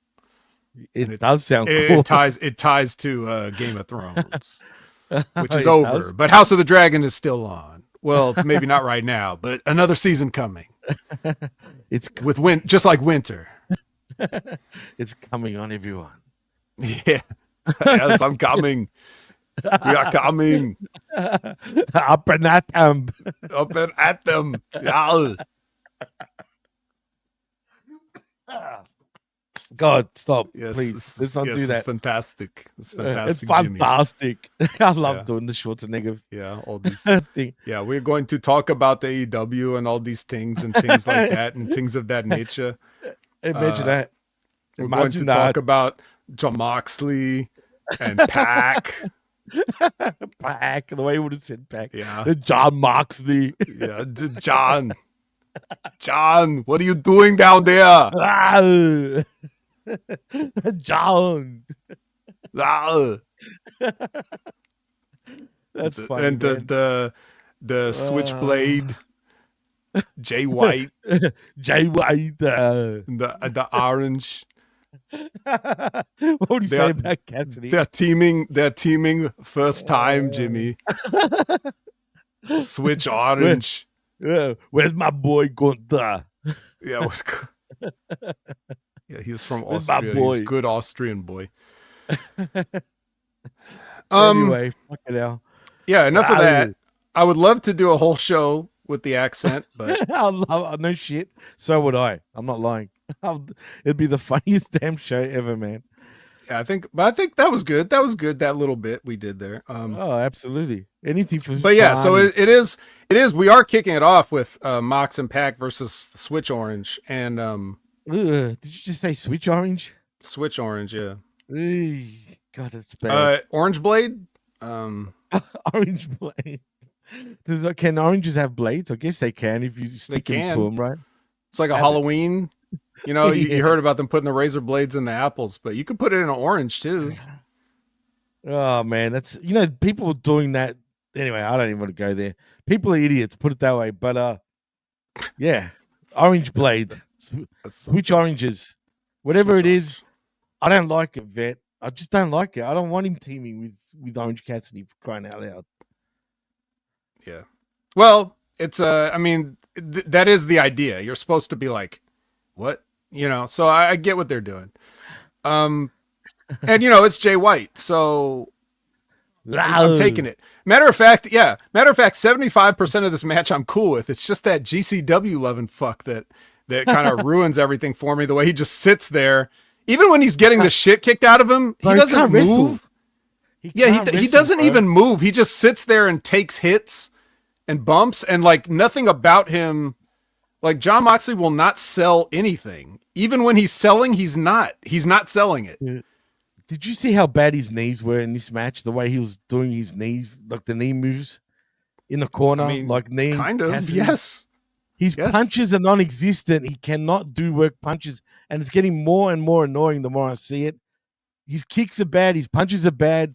It does sound cool. It ties to Game of Thrones, which is over. Does. But House of the Dragon is still on. Well, maybe not right now, but another season coming. It's just like winter. It's coming on, everyone. Yeah. Yes, I'm coming. We are coming. Up and at them. Up and at them. Yeah. God, stop, Yes, please. Let's not do it's that. fantastic. It's It's fantastic, Jimmy. fantastic. I love Yeah. doing the Schwarzenegger Yeah, all these. thing. Yeah, we're going to talk about the AEW and all these things and things like that and things of that nature. Imagine that. We're going to talk about John Moxley and Pac. Pac, the way he would have said Pac. Yeah. John Moxley. Yeah, John. John, what are you doing down there? John. That's funny. And the Switchblade, Jay White, Jay White, the Orange. What would you say about Cassidy? They're teaming first time, Jimmy. Switch Orange. Where's my boy Gunther? Yeah, yeah, he's from Austria. He's a good Austrian boy. Anyway, fuck it out. Yeah, enough of that. I would love to do a whole show with the accent, but no shit. So would I. I'm not lying. It'd be the funniest damn show ever, man. Yeah, I think that was good. That was good. That little bit we did there. Oh, absolutely. Anything for. But yeah, so it is. We are kicking it off with Mox and Pac versus the Switch Orange and did you just say Switch Orange? Switch Orange, yeah. God, that's bad. Orange Blade. Orange Blade. Can oranges have blades? I guess they can if you stick into them, right? It's like a Halloween. You know, you heard about them putting the razor blades in the apples, but you could put it in an orange too. Oh man, that's people doing that. Anyway, I don't even want to go there. People are idiots, put it that way. But yeah, orange blade, switch oranges, whatever it is. I don't like it, Vet. I just don't like it. I don't want him teaming with Orange Cassidy, for crying out loud. Yeah. Well, it's I mean, that is the idea. You're supposed to be like, what? So I get what they're doing. And it's Jay White, so I'm taking it. Matter of fact, 75% of this match I'm cool with. It's just that GCW loving fuck that kind of ruins everything for me. The way he just sits there, even when he's getting the shit kicked out of him, he doesn't move. He doesn't even move. He just sits there and takes hits and bumps, and like nothing about him. Like John Moxley will not sell anything. Even when he's selling, he's not selling it. Did you see how bad his knees were in this match? The way he was doing his knees, like the knee moves in the corner, like knee. Kind of, Cassidy. yes. His punches are non-existent. He cannot do work punches, and it's getting more and more annoying the more I see it. His kicks are bad. His punches are bad.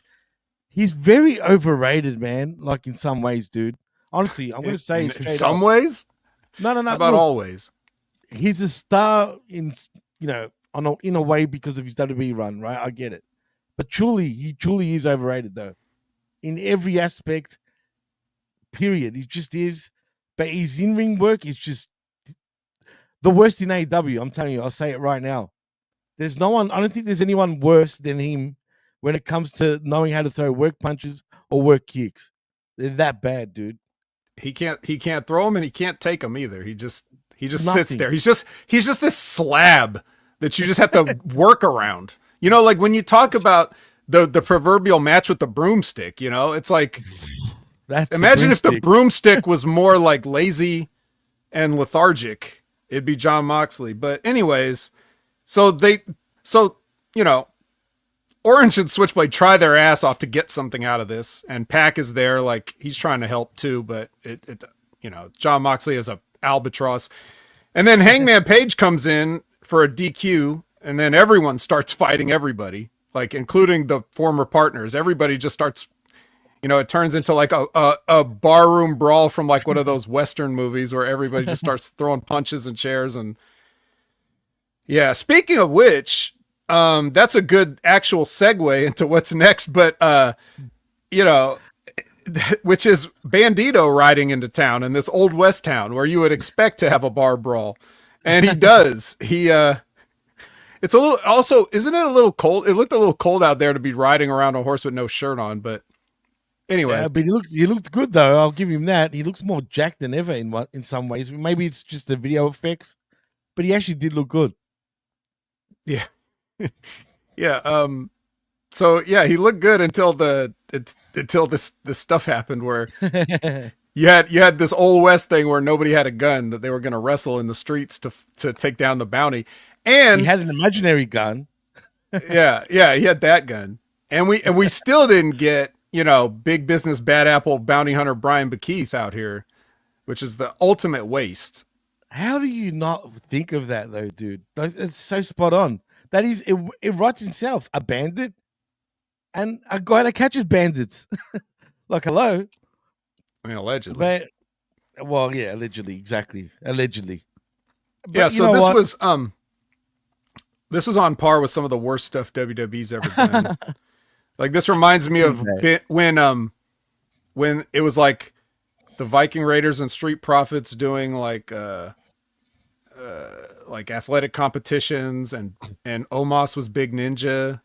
He's very overrated, man. Like in some ways, dude. Honestly, I'm going to say in some ways. No. How about always? He's a star in in a way because of his WWE run, right? I get it, but he truly is overrated though, in every aspect. Period. He just is. But his in-ring work is just the worst in AEW. I'm telling you. I'll say it right now. There's no one. I don't think there's anyone worse than him when it comes to knowing how to throw work punches or work kicks. They're that bad, dude. He can't throw them and he can't take them either. He just sits there. He's just this slab that you just have to work around. Like when you talk about the proverbial match with the broomstick, it's like imagine if the broomstick was more like lazy and lethargic, it'd be John Moxley. But anyways, Orange and Switchblade try their ass off to get something out of this, and Pac is there, like he's trying to help too, but John Moxley is a albatross. And then Hangman Page comes in for a DQ, and then everyone starts fighting everybody, like including the former partners. Everybody just starts, it turns into like a barroom brawl from like one of those Western movies where everybody just starts throwing punches and chairs. And yeah, speaking of which, that's a good actual segue into what's next, but which is Bandito riding into town in this old West town where you would expect to have a bar brawl. And he does. It's a little, also, isn't it a little cold? It looked a little cold out there to be riding around a horse with no shirt on, but anyway. Yeah, but he looked good though. I'll give him that. He looks more jacked than ever in some ways. Maybe it's just the video effects, but he actually did look good. Yeah. Yeah. So yeah, he looked good until this stuff happened where you had this old west thing where nobody had a gun that they were going to wrestle in the streets to take down the bounty, He and had an imaginary gun. yeah, he had that gun, and we still didn't get big business bad apple bounty hunter Brian BeKeith out here, which is the ultimate waste. How do you not think of that though, dude? It's so spot on. That is, it writes himself, a bandit and a guy that catches bandits. Like, hello. I mean, allegedly. But, well, yeah, allegedly, exactly, allegedly. But Yeah, you so know this what? was this was on par with some of the worst stuff WWE's ever done. Like this reminds me of when it was like the Viking Raiders and Street Profits doing like athletic competitions, and Omos was Big Ninja.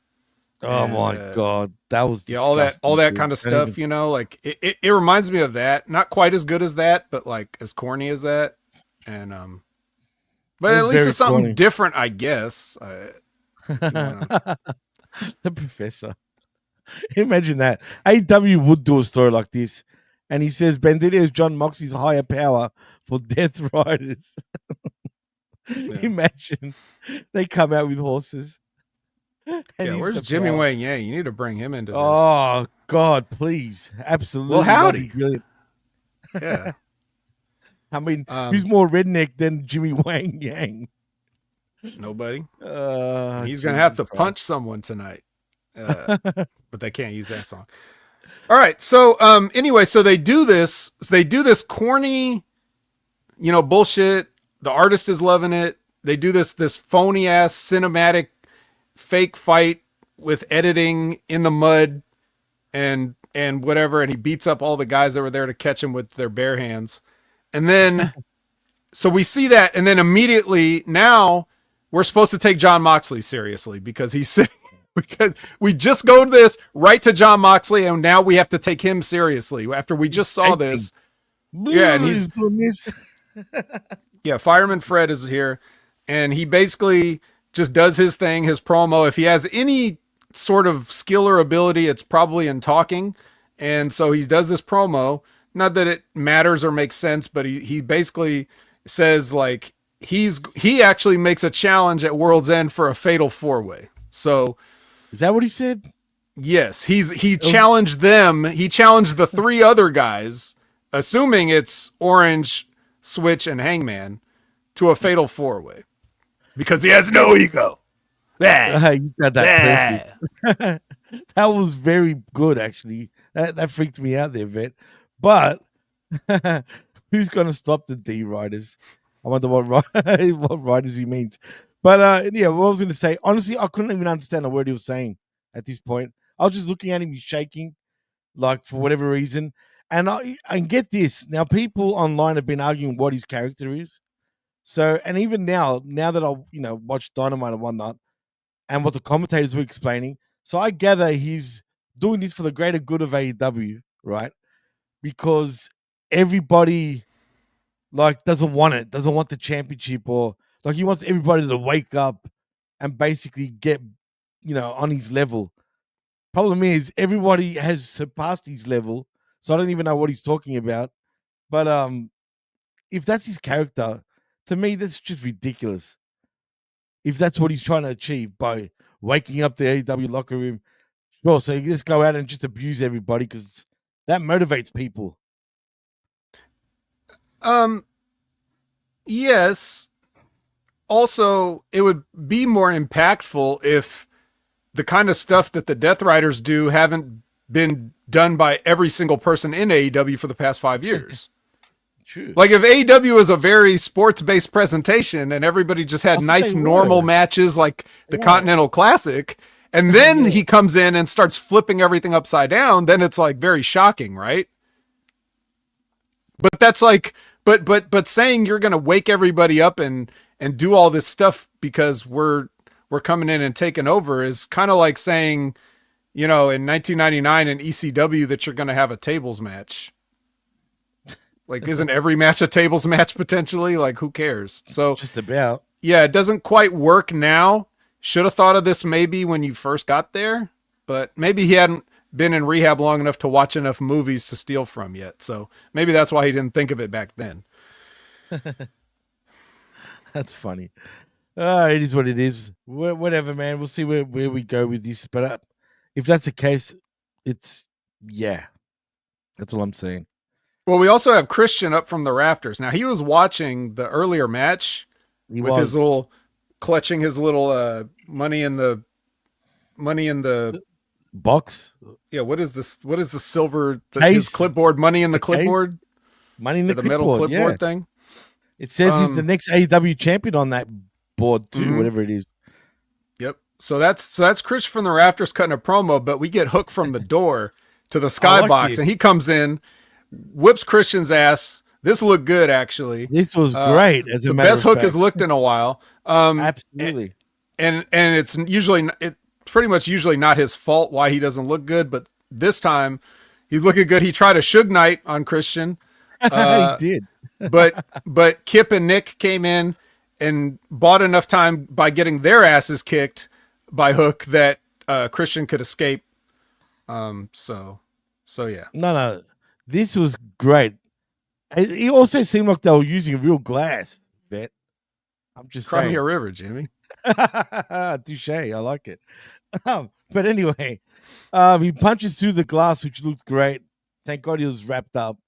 Oh And, my god, that was yeah, all that dude. kind of Don't stuff. even- You know, like it reminds me of that. Not quite as good as that, but like as corny as that. And but It at was least very it's something corny. different, I guess. If you wanna- The professor. Imagine that. AW would do a story like this. And he says Bandito is John Moxley's higher power for Death Riders. Imagine they come out with horses. And Yeah, he's where's the Jimmy power. Wang Yang? You need to bring him into this. Oh God, please. Absolutely. Well, that'd howdy. be brilliant. Yeah. I mean, who's more redneck than Jimmy Wang Yang? Nobody. He's gonna Jesus have to Christ. punch someone tonight. But they can't use that song. All right. So anyway, so they do this corny, bullshit. The artist is loving it. They do this phony ass cinematic fake fight with editing in the mud and whatever, and he beats up all the guys that were there to catch him with their bare hands. And then so we see that, and then immediately now we're supposed to take John Moxley seriously because he's sitting because we just go to this right to John Moxley, and now we have to take him seriously after we just saw this. Yeah, and he's yeah, Fireman Fred is here, and he basically just does his thing, his promo. If he has any sort of skill or ability, it's probably in talking. And so he does this promo. Not that it matters or makes sense, but he basically says like he actually makes a challenge at World's End for a fatal 4-way. So is that what he said? Yes, he challenged them. He challenged the 3 other guys, assuming it's Orange, Switch, and Hangman, to a fatal 4-way because he has no ego. You said that perfect. That was very good, actually. That freaked me out there, Vet. But who's going to stop the D Riders? I wonder what Riders he means. But yeah, what I was going to say, honestly, I couldn't even understand a word he was saying at this point. I was just looking at him, he's shaking, like for whatever reason. And I get this. Now, people online have been arguing what his character is. So, and even now that I watch Dynamite and whatnot, and what the commentators were explaining, so I gather he's doing this for the greater good of AEW, right? Because everybody doesn't want the championship, or like he wants everybody to wake up and basically get on his level. Problem is everybody has surpassed his level, so I don't even know what he's talking about. But if that's his character, to me that's just ridiculous. If that's what he's trying to achieve by waking up the AEW locker room, sure. So you just go out and just abuse everybody because that motivates people. Yes. Also, it would be more impactful if the kind of stuff that the Death Riders do haven't been done by every single person in AEW for the past 5 years. True. Like if AEW was a very sports-based presentation and everybody just had nice normal matches like the Continental Classic, and then he comes in and starts flipping everything upside down, then it's like very shocking, right? But that's like but saying you're going to wake everybody up and do all this stuff because we're coming in and taking over is kind of like saying, in 1999 in ECW that you're going to have a tables match. Like, isn't every match a tables match potentially? Like, who cares? So just about. Yeah, it doesn't quite work now. should have thought of this maybe when you first got there, but maybe he hadn't been in rehab long enough to watch enough movies to steal from yet. So maybe that's why he didn't think of it back then. That's funny. It is what it is. Whatever, man. We'll see where we go with this. But if that's the case, it's yeah. That's all I'm saying. Well, we also have Christian up from the rafters. Now he was watching the earlier match his little clutching his little money in the box. Yeah, what is this? What is the silver his clipboard? Money in the clipboard. Case? Money in the metal clipboard thing. It says he's the next AEW champion on that board too, whatever it is. Yep. So that's Chris from the rafters cutting a promo, but we get Hook from the door to the skybox, and he comes in, whips Christian's ass. This looked good, actually. This was great. As the best Hook has looked in a while. Absolutely. And it's pretty much usually not his fault why he doesn't look good, but this time he's looking good. He tried a Suge Knight on Christian. He did. but Kip and Nick came in and bought enough time by getting their asses kicked by Hook that Christian could escape. So yeah. No. This was great. It also seemed like they were using real glass, Vet. I'm just saying. Cry me a river, Jimmy. Touche. I like it. But anyway, he punches through the glass, which looked great. Thank God he was wrapped up.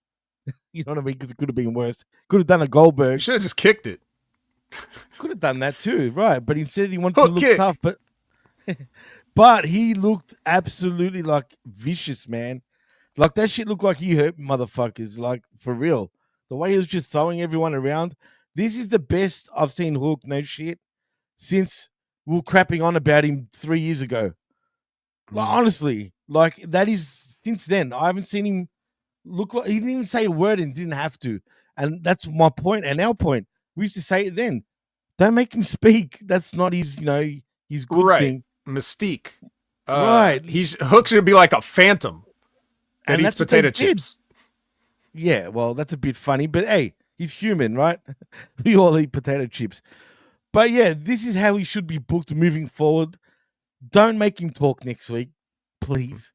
You know what I mean? Because it could have been worse. Could have done a Goldberg. You should have just kicked it. Could have done that too, right? But instead he wanted to look tough. But he looked absolutely like vicious, man. Like that shit looked like he hurt motherfuckers. Like for real. The way he was just throwing everyone around. This is the best I've seen Hook, no shit, since we were crapping on about him 3 years ago. Like, honestly, like that is since then. I haven't seen him look like he didn't even say a word and didn't have to. And that's my point and our point. We used to say it then. Don't make him speak. That's not his, his good thing. Mystique. Right. Hook should be like a phantom that and eats potato chips. Yeah, well, that's a bit funny, but hey, he's human, right? We all eat potato chips. But yeah, this is how he should be booked moving forward. Don't make him talk next week, please.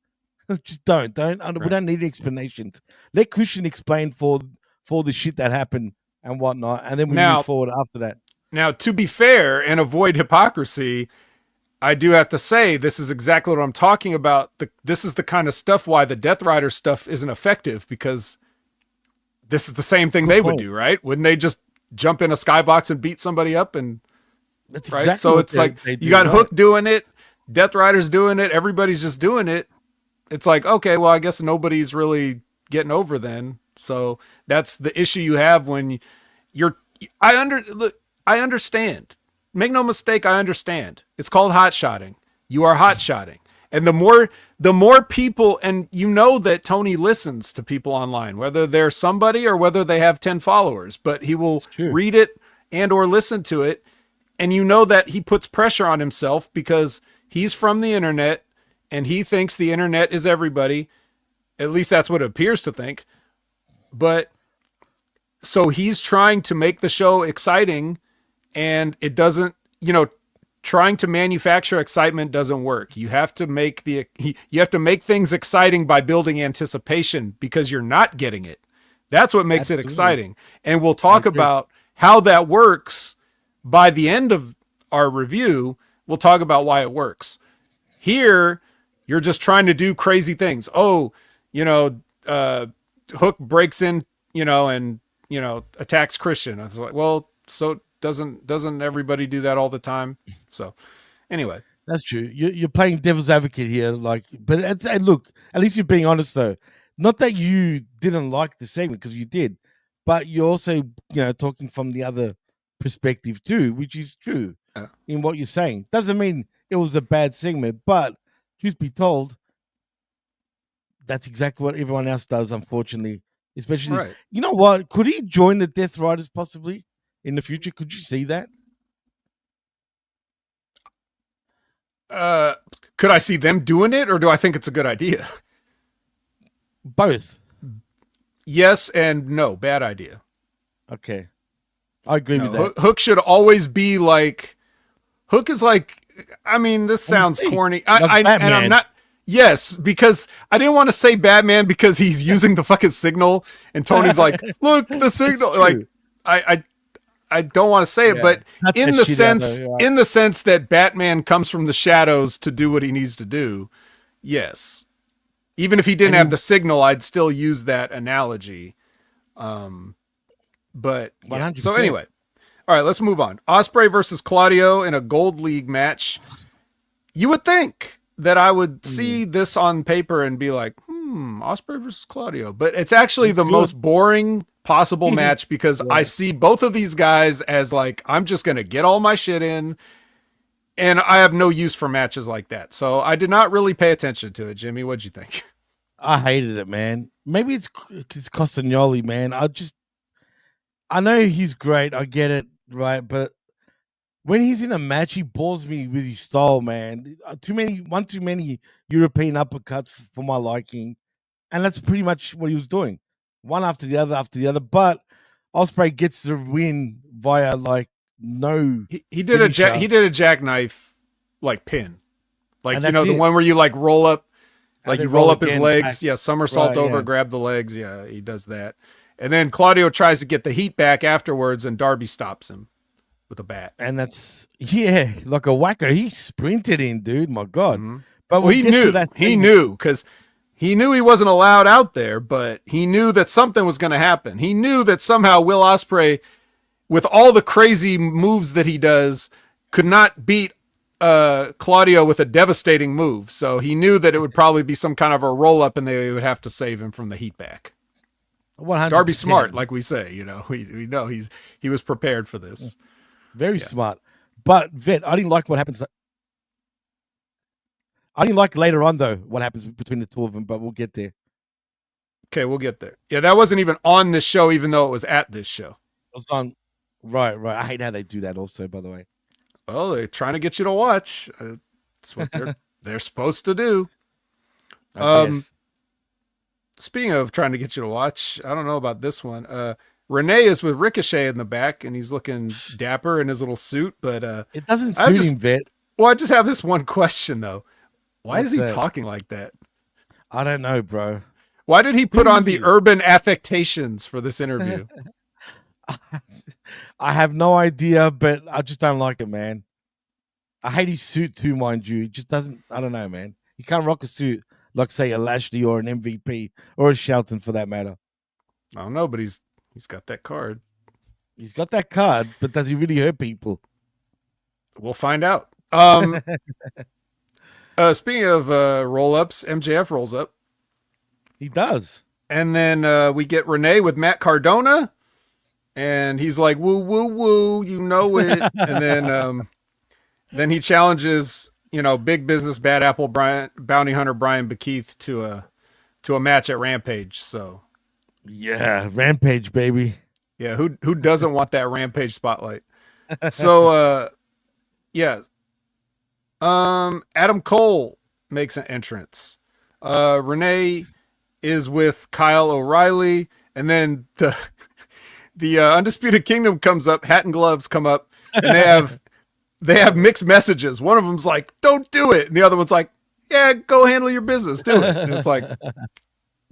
Just don't. We don't need explanations. Let Christian explain for the shit that happened and whatnot, and then we move forward after that. Now, to be fair and avoid hypocrisy, I do have to say this is exactly what I'm talking about. This is the kind of stuff why the Death Rider stuff isn't effective, because this is the same thing they would do, right? Wouldn't they just jump in a skybox and beat somebody up? And that's right. Exactly So it's like you got Hook doing it, Death Rider's doing it, everybody's just doing it. It's like, okay, well, I guess nobody's really getting over then. So that's the issue you have when I understand. Make no mistake, I understand. It's called hot-shotting. You are hot-shotting. And the more people, and you know that Tony listens to people online, whether they're somebody or whether they have 10 followers, but he will read it and or listen to it. And you know that he puts pressure on himself because he's from the internet and he thinks the internet is everybody. At least that's what it appears to think. But so he's trying to make the show exciting, and it doesn't, trying to manufacture excitement doesn't work. You have to make things exciting by building anticipation, because you're not getting it. That's what makes it exciting. And we'll talk about how that works by the end of our review. We'll talk about why it works. Here, you're just trying to do crazy things. Hook breaks in, and, attacks Christian. I was like, well, so doesn't everybody do that all the time? So anyway, that's true. You're playing devil's advocate here. But look, at least you're being honest though. Not that you didn't like the segment, because you did, but you're also, talking from the other perspective too, which is true in what you're saying. Doesn't mean it was a bad segment, but truth be told, that's exactly what everyone else does, unfortunately. Especially, You know what? Could he join the Death Riders possibly in the future? Could you see that? Could I see them doing it, or do I think it's a good idea? Both. Yes and no. Bad idea. Okay. I agree with that. Hook should always be like, Hook is like I mean, this sounds see. corny. Like And I'm Batman. not. Yes, because I didn't want to say Batman because he's using the fucking signal, and Tony's like, "Look, the signal." Like, true. I don't want to say it, Yeah. but That's in the the shit out sense, there, yeah. in the sense that Batman comes from the shadows to do what he needs to do. Yes, even if he didn't And have he- the signal, I'd still use that analogy. But yeah. So 100%. anyway, all right, let's move on. Ospreay versus Claudio in a Gold League match. You would think that I would see this on paper and be like, Ospreay versus Claudio. But it's actually the good. most boring possible match because Yeah. I see both of these guys as like, I'm just going to get all my shit in. And I have no use for matches like that. So I did not really pay attention to it. Jimmy, what'd you think? I hated it, man. Maybe it's Costagnoli, man. I know he's great. I get it, right? But when he's in a match, he bores me with his style, man. Too many European uppercuts for my liking, and that's pretty much what he was doing, one after the other. But Ospreay gets the win via like no. He did a finisher. jackknife like pin. Like, And you know, that's the it. one where you like roll up, like then you roll roll up his again legs. back. Yeah. Somersault Right, over, yeah. grab the legs. Yeah. He does that. And then Claudio tries to get the heat back afterwards and Darby stops him with a bat. And that's like a whacker. He sprinted in, dude. My God. But Well, he we'll get to knew. that He segment. knew because he knew he wasn't allowed out there, but he knew that something was going to happen. He knew that somehow Will Ospreay, with all the crazy moves that he does, could not beat Claudio with a devastating move. So he knew that it would probably be some kind of a roll up, and they would have to save him from the heat back. 100%. Darby's smart, like we say. You know, we know he was prepared for this. Very smart. But Vet, I didn't like what happens. I didn't like later on though what happens between the two of them, but we'll get there. Okay, we'll get there. Yeah, that wasn't even on this show, even though it was at this show. It was on. Right. I hate how they do that. Also, by the way. Well, they're trying to get you to watch. That's what they're supposed to do. I guess. Speaking of trying to get you to watch, I don't know about this one. Renee is with Ricochet in the back, and he's looking dapper in his little suit. But It doesn't suit him, Vet. well, I just have this one question though. Why What's is he that? talking like that? I don't know, bro. Why did he put Who on is the he? urban affectations for this interview? I have no idea, but I just don't like it, man. I hate his suit too, mind you. It just doesn't. I don't know, man. He can't rock a suit like, say, a Lashley or an MVP or a Shelton for that matter. I don't know, but he's got that card. He's got that card, but does he really hurt people? We'll find out. Speaking of roll-ups, MJF rolls up. He does. And then we get Renee with Matt Cardona. And he's like, woo, woo, woo, you know it. And then he challenges, big business bad apple bounty hunter Brian Bekeith to a match at Rampage. So Yeah, Rampage, baby. yeah, who doesn't want that Rampage spotlight? So yeah. Adam Cole makes an entrance. Renee is with Kyle O'Reilly, and then the Undisputed Kingdom comes up. Hat and Gloves come up, and they have mixed messages. One of them's like, "Don't do it," and the other one's like, "Yeah, go handle your business, do it." And it's like,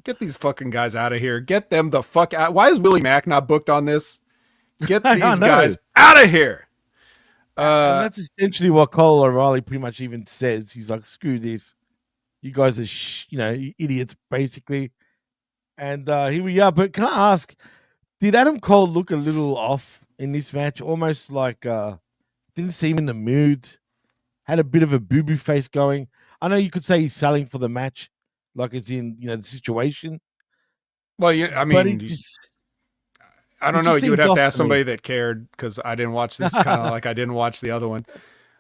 get these fucking guys out of here. Get them the fuck out. Why is Willie Mack not booked on this? Get these guys out of here. And that's essentially what Cole O'Reilly pretty much even says. He's like, "Screw this, you guys are, idiots, basically." And here we are. But can I ask, did Adam Cole look a little off in this match? Almost like didn't seem in the mood. Had a bit of a boo-boo face going. I know you could say he's selling for the match, like it's in the situation. Well, yeah, I But mean, he just I don't it know. just You would seemed have to off ask to me. somebody that cared because I didn't watch this. Kind of like I didn't watch the other one.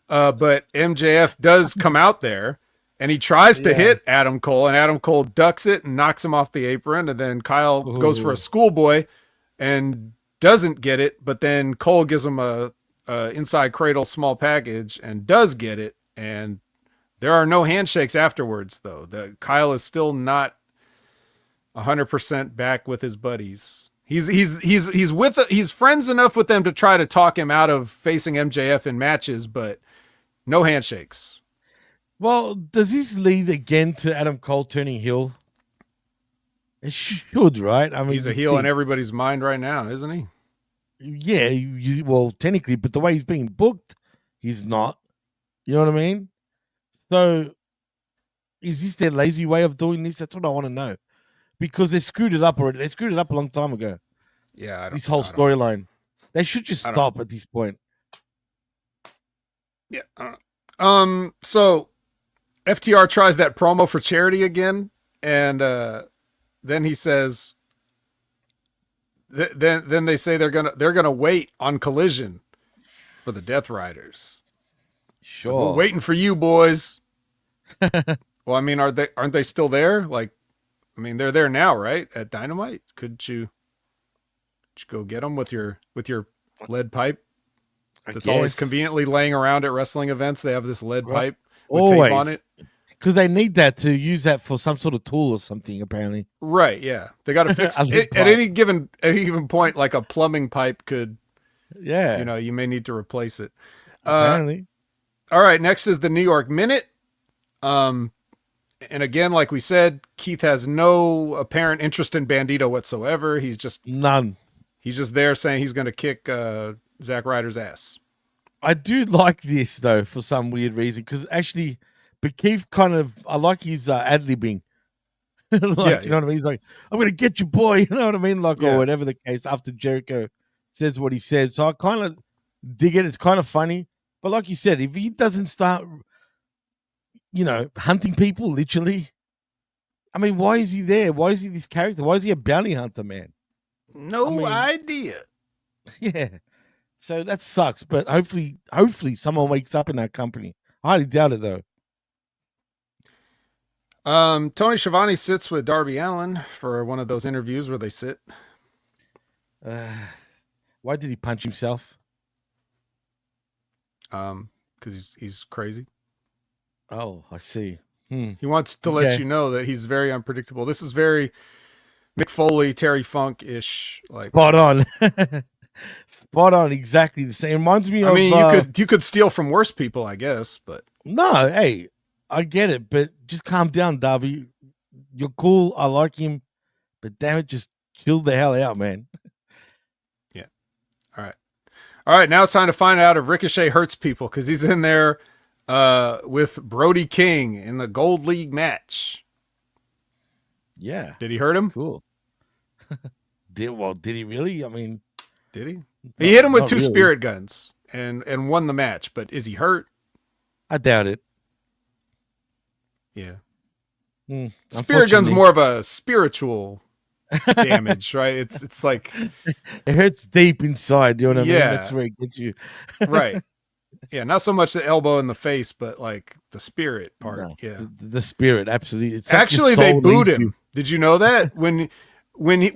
But MJF does come out there and he tries to hit Adam Cole, and Adam Cole ducks it and knocks him off the apron. And then Kyle goes for a schoolboy and doesn't get it. But then Cole gives him a inside cradle small package and does get it. And there are no handshakes afterwards, though. Kyle is still not 100% back with his buddies. He's friends enough with them to try to talk him out of facing MJF in matches, but No handshakes. Well, does this lead again to Adam Cole turning heel? It should, right? I mean, He's a you heel in think, everybody's mind right now, isn't he? yeah, well, technically, but the way he's being booked, he's not. You know what I mean? So, is this their lazy way of doing this? That's what I want to know. Because they screwed it up already. They screwed it up a long time ago. Yeah, This whole I don't know. storyline. They should just stop at this point. Yeah, I don't know. So FTR tries that promo for charity again, and then he says, then they say they're gonna wait on Collision for the Death Riders. Sure, we're waiting for you, boys. Well, I mean, aren't they still there? Like, I mean, they're there now, right? At Dynamite, could you go get them with your lead pipe? That's always conveniently laying around at wrestling events. They have this lead pipe with tape on it. Because they need that to use that for some sort of tool or something, apparently. Right, yeah. They got to fix it at any given point, like a plumbing pipe could, you may need to replace it. Apparently. All right, next is the New York Minute. And again, like we said, Keith has no apparent interest in Bandito whatsoever. He's just none. He's just there saying he's going to kick Zack Ryder's ass. I do like this though for some weird reason because actually, but Keith I like his ad-libbing. You know what I mean? He's like, "I'm going to get you, boy." You know what I mean? Like, or whatever the case. After Jericho says what he says, so I kind of dig it. It's kind of funny, but like you said, if he doesn't start, hunting people literally, I mean, why is he there? Why is he this character? Why is he a bounty hunter, man? No idea. Yeah. So that sucks, but hopefully someone wakes up in that company. I highly doubt it though. Tony Schiavone sits with Darby Allin for one of those interviews where they sit. Why did he punch himself? Because he's crazy. Oh, I see. He wants to let you know that he's very unpredictable. This is very Mick Foley, Terry Funk-ish. Like spot on. Spot on, exactly the same. Reminds me of. I mean, you could steal from worse people, I guess, but no. Hey, I get it, but just calm down, Darby. You're cool. I like him, but damn it, just chill the hell out, man. Yeah. All right. Now it's time to find out if Ricochet hurts people because he's in there with Brody King in the Gold League match. Yeah. Did he hurt him? Cool. Did he really? I mean. Did he? He hit him with two spirit guns and won the match, but is he hurt? I doubt it. Yeah. Spirit gun's more of a spiritual damage, right? It's like it hurts deep inside, you know what I mean? Yeah. That's where it gets you. Right. Yeah, not so much the elbow in the face, but like the spirit part. No, yeah. The spirit, absolutely. It's actually they booed him. Did you know that? When he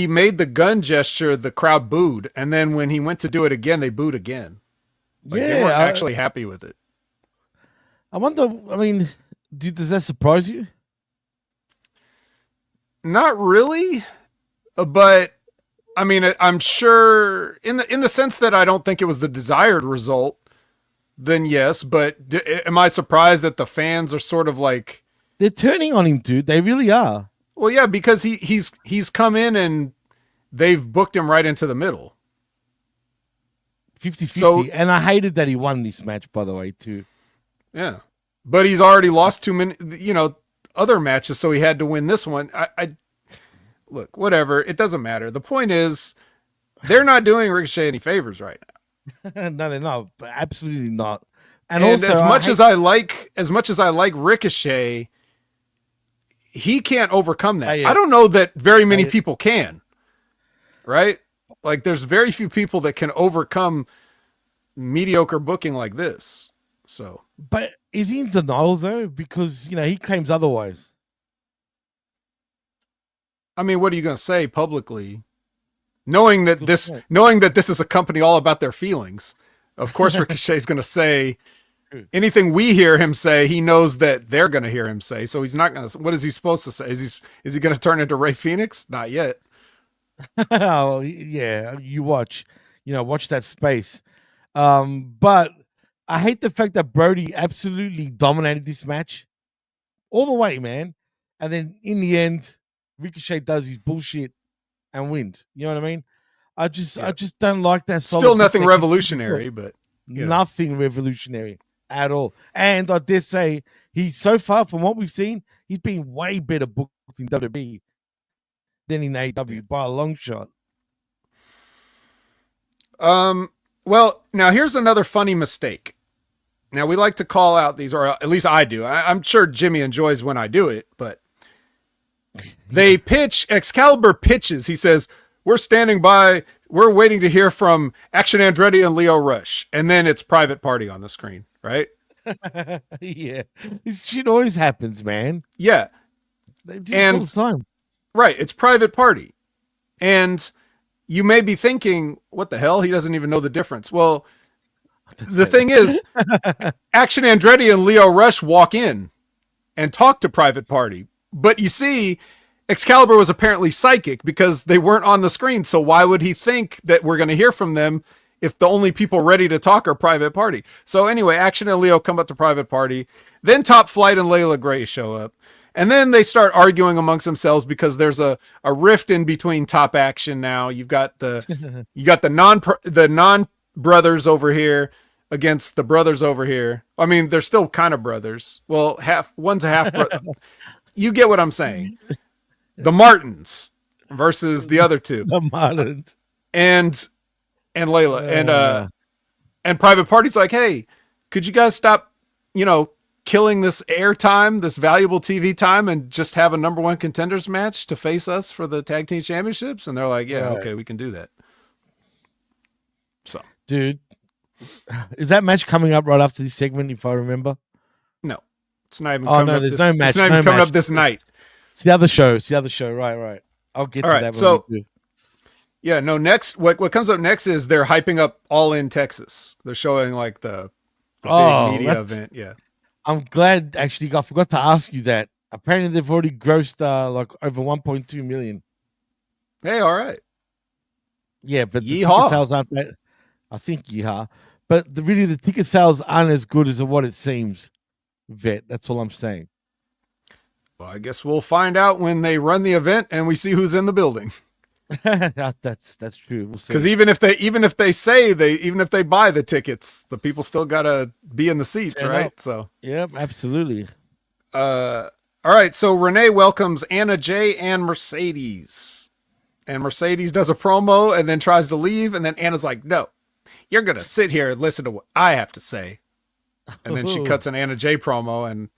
made the gun gesture, the crowd booed, and then when he went to do it again, they booed again. Like, they weren't actually happy with it. I wonder. I mean, does that surprise you? Not really, but I mean, I'm sure in the sense that I don't think it was the desired result. Then yes, but am I surprised that the fans are sort of like they're turning on him, dude? They really are. Well, yeah, because he's come in and they've booked him right into the middle. 50-50. So, and I hated that he won this match, by the way, too. Yeah. But he's already lost too many, other matches, so he had to win this one. I look, whatever. It doesn't matter. The point is, they're not doing Ricochet any favors right now. No, they're not. Absolutely not. And also, as much as I like Ricochet, he can't overcome that. I don't know that very many people can. Right? Like, there's very few people that can overcome mediocre booking like this. So, but is he in denial though? Because he claims otherwise. I mean, what are you going to say publicly, knowing that this is a company all about their feelings? Of course, Ricochet's going to say anything we hear him say. He knows that they're going to hear him say, so he's not going to. What is he supposed to say? Is he going to turn into Rey Fenix? Not yet. Oh yeah, you watch. Watch that space. But I hate the fact that Brody absolutely dominated this match all the way, man. And then in the end, Ricochet does his bullshit and wins. You know what I mean? I just don't like that. Still nothing revolutionary, but nothing revolutionary at all. And I dare say he's so far from what we've seen, he's been way better booked in WWE than in AEW by a long shot. Well, now here's another funny mistake. Now we like to call out these, or at least I do. I'm sure Jimmy enjoys when I do it, but they pitch, Excalibur pitches. He says, we're standing by, we're waiting to hear from Action Andretti and Leo Rush. And then it's Private Party on the screen, right? Yeah. This shit always happens, man. Yeah. They do it all the time. Right. It's Private Party. And you may be thinking, what the hell? He doesn't even know the difference. Well, the thing is, Action Andretti and Leo Rush walk in and talk to Private Party. But you see, Excalibur was apparently psychic because they weren't on the screen. So why would he think that we're going to hear from them if the only people ready to talk are Private Party? So anyway, Action and Leo come up to Private Party. Then Top Flight and Layla Gray show up. And then they start arguing amongst themselves because there's a rift in between Top Action now. You've got the non brothers over here against the brothers over here. I mean, they're still kind of brothers. Well, one's a half brother. You get what I'm saying. The Martins versus the other two. The Martins. And Layla. And Private Party's like, hey, could you guys stop, killing this air time, this valuable TV time, and just have a number one contenders match to face us for the tag team championships? And they're like, yeah, okay, we can do that. So, dude, is that match coming up right after this segment, if I remember? No, it's not even coming up. There's no match. It's not even coming up this night. It's the other show. Right. I'll get to that. So, yeah, no, next, what comes up next is they're hyping up All In Texas. They're showing like the big media event. Yeah. I'm glad, actually, I forgot to ask you that. Apparently, they've already grossed like over 1.2 million. Hey, all right. Yeah, but the ticket sales aren't that. I think yeehaw. But really, the ticket sales aren't as good as what it seems, Vet. That's all I'm saying. Well, I guess we'll find out when they run the event and we see who's in the building. That's true. We'll see. Because even if they buy the tickets, the people still gotta be in the seats, right? So yep, absolutely. All right. So Renee welcomes Anna Jay and Mercedes, and Mercedes does a promo and then tries to leave, and then Anna's like, "No, you're gonna sit here and listen to what I have to say," and then she cuts an Anna Jay promo, and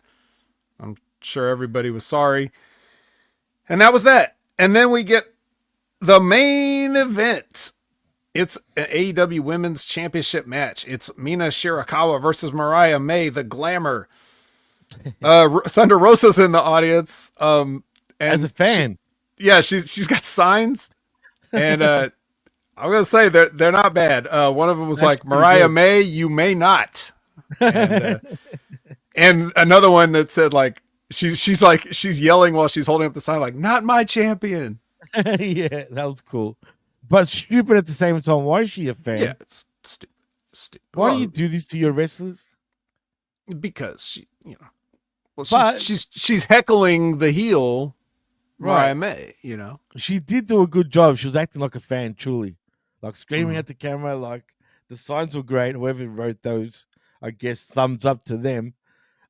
I'm sure everybody was sorry, and that was that. And then we get the main event. It's an AEW Women's Championship match. It's Mina Shirakawa versus Mariah May, the Glamour. Thunder Rosa's in the audience. And as a fan, she's got signs, and I'm gonna say they're not bad. One of them was like, Mariah May, you may not, and another one that said like she's yelling while she's holding up the sign like, not my champion. Yeah, that was cool, but stupid at the same time. Why is she a fan? Yeah, it's stupid. Why do you do this to your wrestlers? Because she, she's heckling the heel, Mariah May. She did do a good job. She was acting like a fan, truly, like screaming at the camera. Like the signs were great. Whoever wrote those, I guess, thumbs up to them.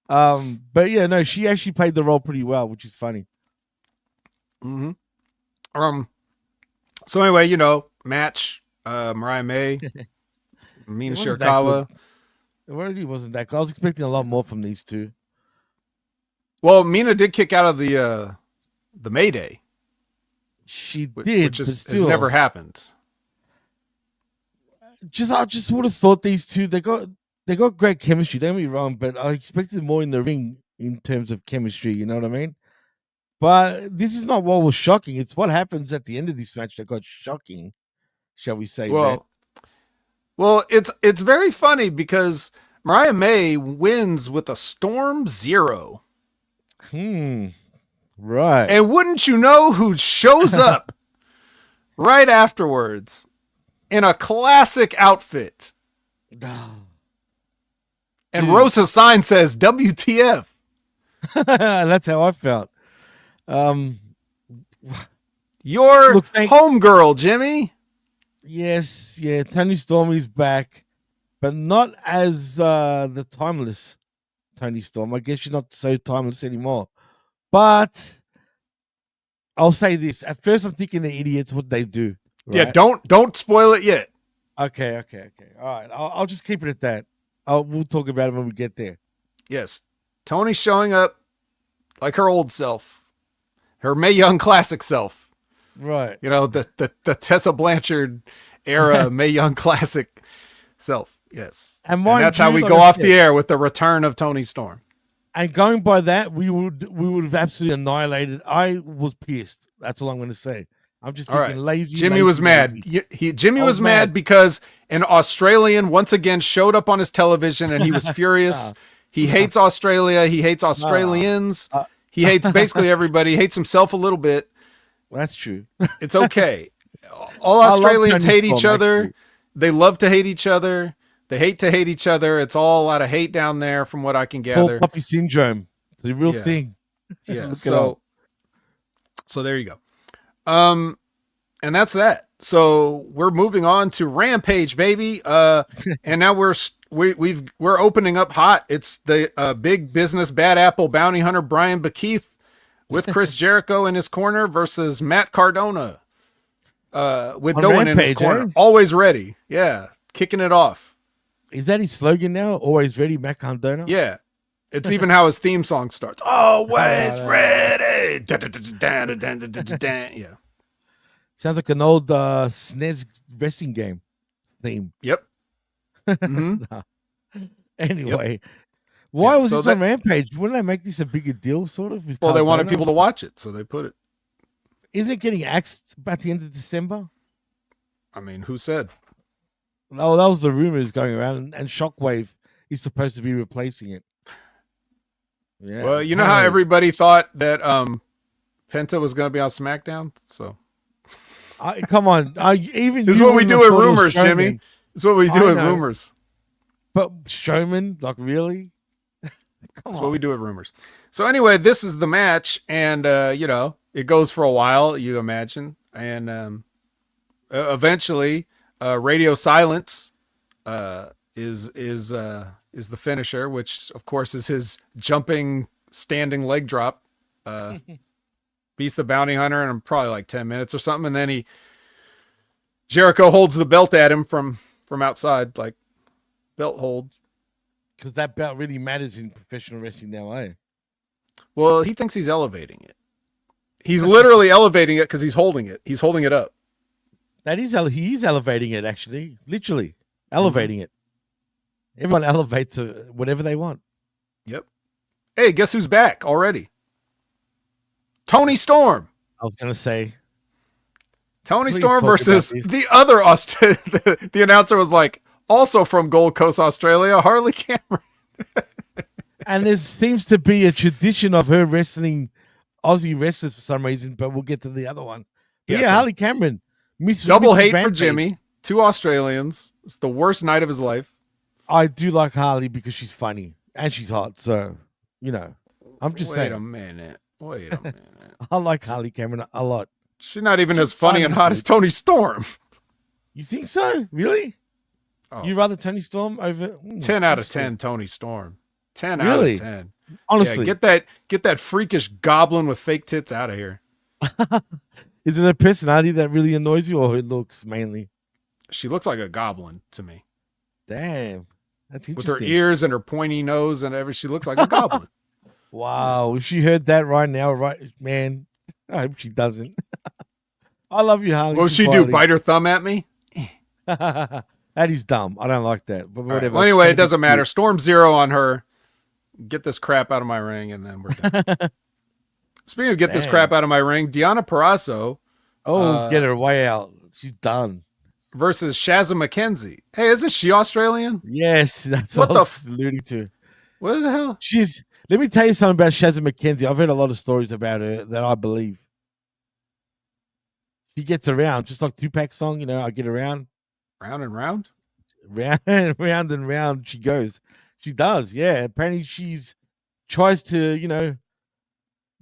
But yeah, no, she actually played the role pretty well, which is funny. Mm-hmm. So anyway, match, Mariah May, Mina Shirakawa. It really wasn't that good. I was expecting a lot more from these two. Well, Mina did kick out of the Mayday. She did, which has never happened. I just would have thought these two, they got great chemistry. Don't get me wrong, but I expected more in the ring in terms of chemistry. You know what I mean? But this is not what was shocking. It's what happens at the end of this match that got shocking, shall we say? Well, it's very funny because Mariah May wins with a Storm Zero. Right. And wouldn't you know who shows up right afterwards in a classic outfit? And Dude. Rosa's sign says WTF. That's how I felt. Your Look, homegirl, Jimmy. Yes, yeah. Tony Storm is back, but not as the timeless Tony Storm. I guess she's not so timeless anymore. But I'll say this: at first, I'm thinking the idiots. What they do? Right? Yeah, don't spoil it yet. Okay. All right, I'll just keep it at that. We'll talk about it when we get there. Yes, Tony's showing up like her old self, her Mae Young classic self. Right. You know, the Tessa Blanchard era Mae Young classic self. Yes. And that's how we go off the air with the return of Tony Storm. And going by that, we would have absolutely annihilated. I was pissed. That's all I'm going to say. I'm just thinking lazy. Jimmy was mad. Jimmy was mad because an Australian once again showed up on his television and he was furious. He hates Australia. He hates Australians. He hates basically everybody. He hates himself a little bit. Well, that's true. It's okay. All Australians hate each other. Actually. They love to hate each other. They hate to hate each other. It's all a lot of hate down there from what I can gather. Tall puppy syndrome. It's a real thing. Yeah. So there you go. And that's that. So we're moving on to Rampage, baby. And now we're opening up hot. It's the big business bad apple bounty hunter Brian Bakeith with Chris Jericho in his corner versus Matt Cardona with no one in his corner. Always ready. Yeah. Kicking it off. Is that his slogan now? Always ready, Matt Cardona? Yeah. It's even how his theme song starts. Always ready. Yeah. Sounds like an old SNES wrestling game theme. Yep. Mm-hmm. Anyway. Why was this on Rampage? Wouldn't they make this a bigger deal, sort of? Well, they wanted people to watch it, so they put it. Is it getting axed at the end of December? I mean, who said? No, that was the rumors going around, and Shockwave is supposed to be replacing it. Yeah. Well, you know how everybody thought that Penta was going to be on SmackDown? So, come on, even this is what we do with rumors, Jimmy. This is what we do with rumors. But Strowman, like really? That's what we do with rumors. So anyway, this is the match, and it goes for a while, you imagine, and eventually, radio silence is the finisher, which of course is his jumping standing leg drop. Beats the bounty hunter in probably like 10 minutes or something, and then Jericho holds the belt at him from outside, like belt hold. Because that belt really matters in professional wrestling now, eh? Well, he thinks he's elevating it. He's literally elevating it because he's holding it. He's holding it up. He is elevating it, actually. Literally elevating it. Everyone elevates whatever they want. Yep. Hey, guess who's back already? Tony Storm. I was going to say. Tony Storm versus the other the announcer was like, also from Gold Coast, Australia, Harley Cameron. And there seems to be a tradition of her wrestling Aussie wrestlers for some reason, but we'll get to the other one. But Harley Cameron. Double hate Rampage. For Jimmy. 2 Australians. It's the worst night of his life. I do like Harley because she's funny and she's hot. So, I'm just saying. Wait a minute. I like Harley Cameron a lot. She's not even as funny and hot as Tony Storm. You think so? Really? Oh. You rather Tony Storm over 10 out of 10 Tony Storm. 10 out of 10. Honestly. Yeah, get that freakish goblin with fake tits out of here. Is it her personality that really annoys you or her looks mainly? She looks like a goblin to me. Damn. That's interesting. With her ears and her pointy nose and everything, she looks like a goblin. Wow. If she heard that right now, man, I hope she doesn't. I love you, Harley. What would she do? Bite her thumb at me? That is dumb. I don't like that. But whatever. Right. Well, anyway, it doesn't matter. Storm 0 on her. Get this crap out of my ring, and then we're done. Speaking of get this crap out of my ring, Deonna Purrazzo. Get her way out. She's done. Versus Shazza McKenzie. Hey, isn't she Australian? Yes, that's what I was alluding to. What the hell? Let me tell you something about Shazza McKenzie. I've heard a lot of stories about her that I believe. She gets around, just like Tupac song, I get around. Round and round? Round and round she goes. She does, yeah. Apparently, she's tries to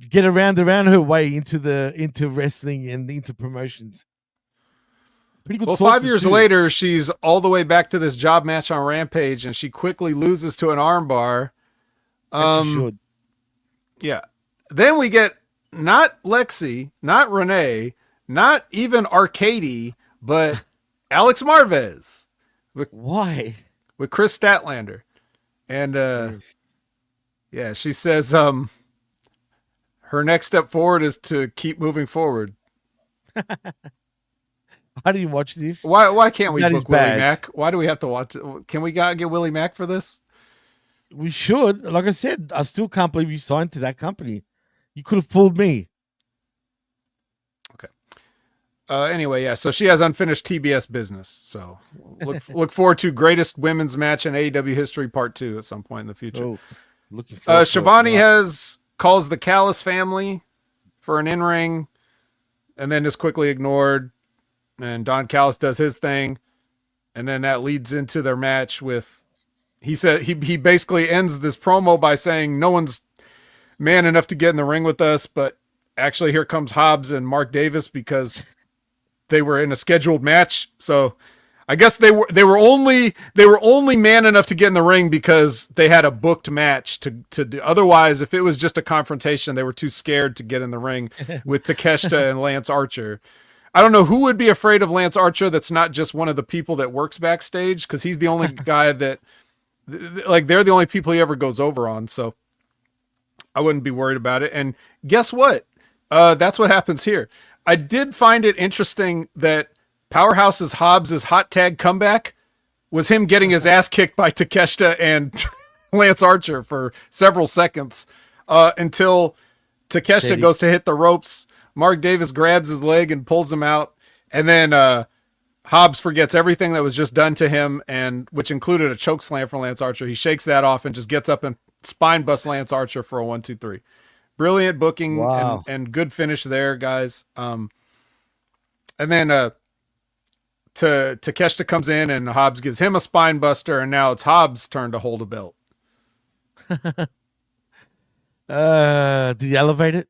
get around her way into wrestling and into promotions. Pretty good. Well, 5 years later, she's all the way back to this job match on Rampage, and she quickly loses to an armbar. She should. Yeah. Then we get not Lexi, not Renee, not even Arcady, but Alex Marvez. Why? With Chris Statlander. And yeah, she says her next step forward is to keep moving forward. I didn't watch this. Why can't we book Willie Mack? Why do we have to watch it? Can we get Willie Mack for this? We should. Like I said, I still can't believe you signed to that company. You could have fooled me. Okay. Anyway, yeah. So she has unfinished TBS business. So look forward to greatest women's match in AEW history, part 2, at some point in the future. Oh, looking forward. Shivani calls the Callis family for an in-ring, and then is quickly ignored. And Don Callis does his thing, and then that leads into their match with. He said he basically ends this promo by saying no one's man enough to get in the ring with us, but actually here comes Hobbs and Mark Davis because they were in a scheduled match. So I guess they were only man enough to get in the ring because they had a booked match to do. Otherwise, if it was just a confrontation, they were too scared to get in the ring with Takeshita and Lance Archer. I don't know who would be afraid of Lance Archer that's not just one of the people that works backstage, because he's the only guy that, like, they're the only people he ever goes over on. So I wouldn't be worried about it. And guess what? That's what happens here. I did find it interesting that Powerhouse's Hobbs' hot tag comeback was him getting his ass kicked by Takeshita and Lance Archer for several seconds until Takeshita goes to hit the ropes. Mark Davis grabs his leg and pulls him out. And then Hobbs forgets everything that was just done to him, and which included a choke slam from Lance Archer. He shakes that off and just gets up and spine busts Lance Archer for a 1-2-3. Brilliant booking. Wow. and good finish there, guys. And then Takeshita comes in and Hobbs gives him a spine buster, and now it's Hobbs' turn to hold a belt. Did he elevate it?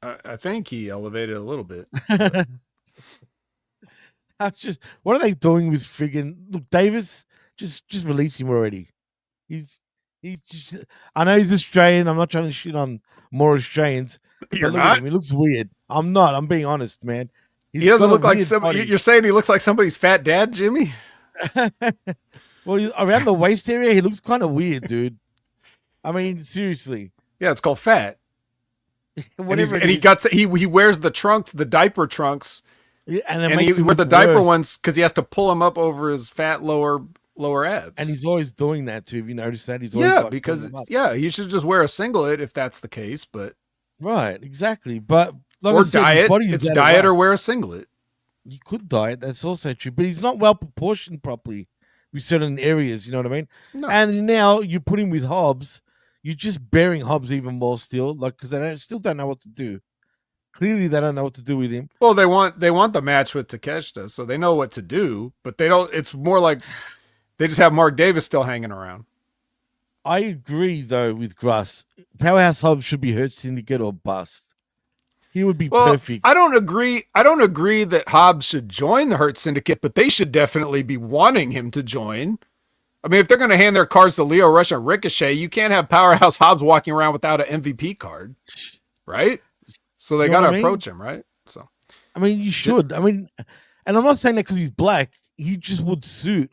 I think he elevated a little bit. What are they doing with friggin' look, Davis? Just release him already. He's just, I know he's Australian. I'm not trying to shit on more Australians. You're look not? at him. He looks weird. I'm not. I'm being honest, man. He doesn't look like somebody. You're saying he looks like somebody's fat dad, Jimmy? Well, around the waist area, he looks kind of weird, dude. I mean, seriously. Yeah, it's called fat. He wears the trunks, the diaper trunks, and he wears the diaper ones because he has to pull them up over his fat lower abs. And he's always doing that too. Have you noticed that? He's always because he should just wear a singlet if that's the case. But right, exactly. But like or diet, it's diet or wear a singlet. You could diet. That's also true. But he's not well proportioned properly with certain areas. You know what I mean? No. And now you put him with Hobbs. You're just bearing Hobbs even more still, like, because they still don't know what to do. Clearly, they don't know what to do with him. Well, they want the match with Takeshita, so they know what to do, but they don't. It's more like they just have Mark Davis still hanging around. I agree, though, with Gruss. Powerhouse Hobbs should be Hurt Syndicate or bust. He would be perfect. I don't agree that Hobbs should join the Hurt Syndicate, but they should definitely be wanting him to join. I mean, if they're going to hand their cards to Leo Rush and Ricochet, you can't have Powerhouse Hobbs walking around without an MVP card, right? So they got to approach him, right? So, I mean, you should. I mean, and I'm not saying that because he's black. He just would suit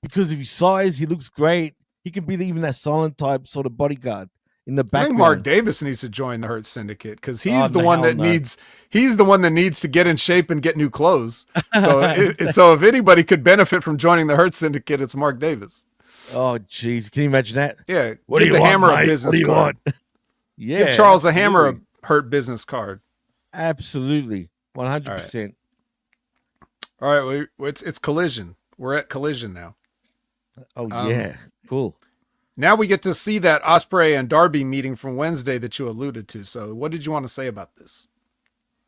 because of his size. He looks great. He can be even that silent type sort of bodyguard in the background. I think Mark Davis needs to join the Hurt Syndicate because he's the one that needs to get in shape and get new clothes. So, so if anybody could benefit from joining the Hurt Syndicate, it's Mark Davis. Oh, jeez. Can you imagine that? Yeah. What do you want, Hammer mate? a business What do you card. want? Yeah. Give Charles the Hammer a Hurt business card. Absolutely. 100%. All right. It's Collision. We're at Collision now. Oh, yeah. Cool. Now we get to see that Ospreay and Darby meeting from Wednesday that you alluded to. So what did you want to say about this?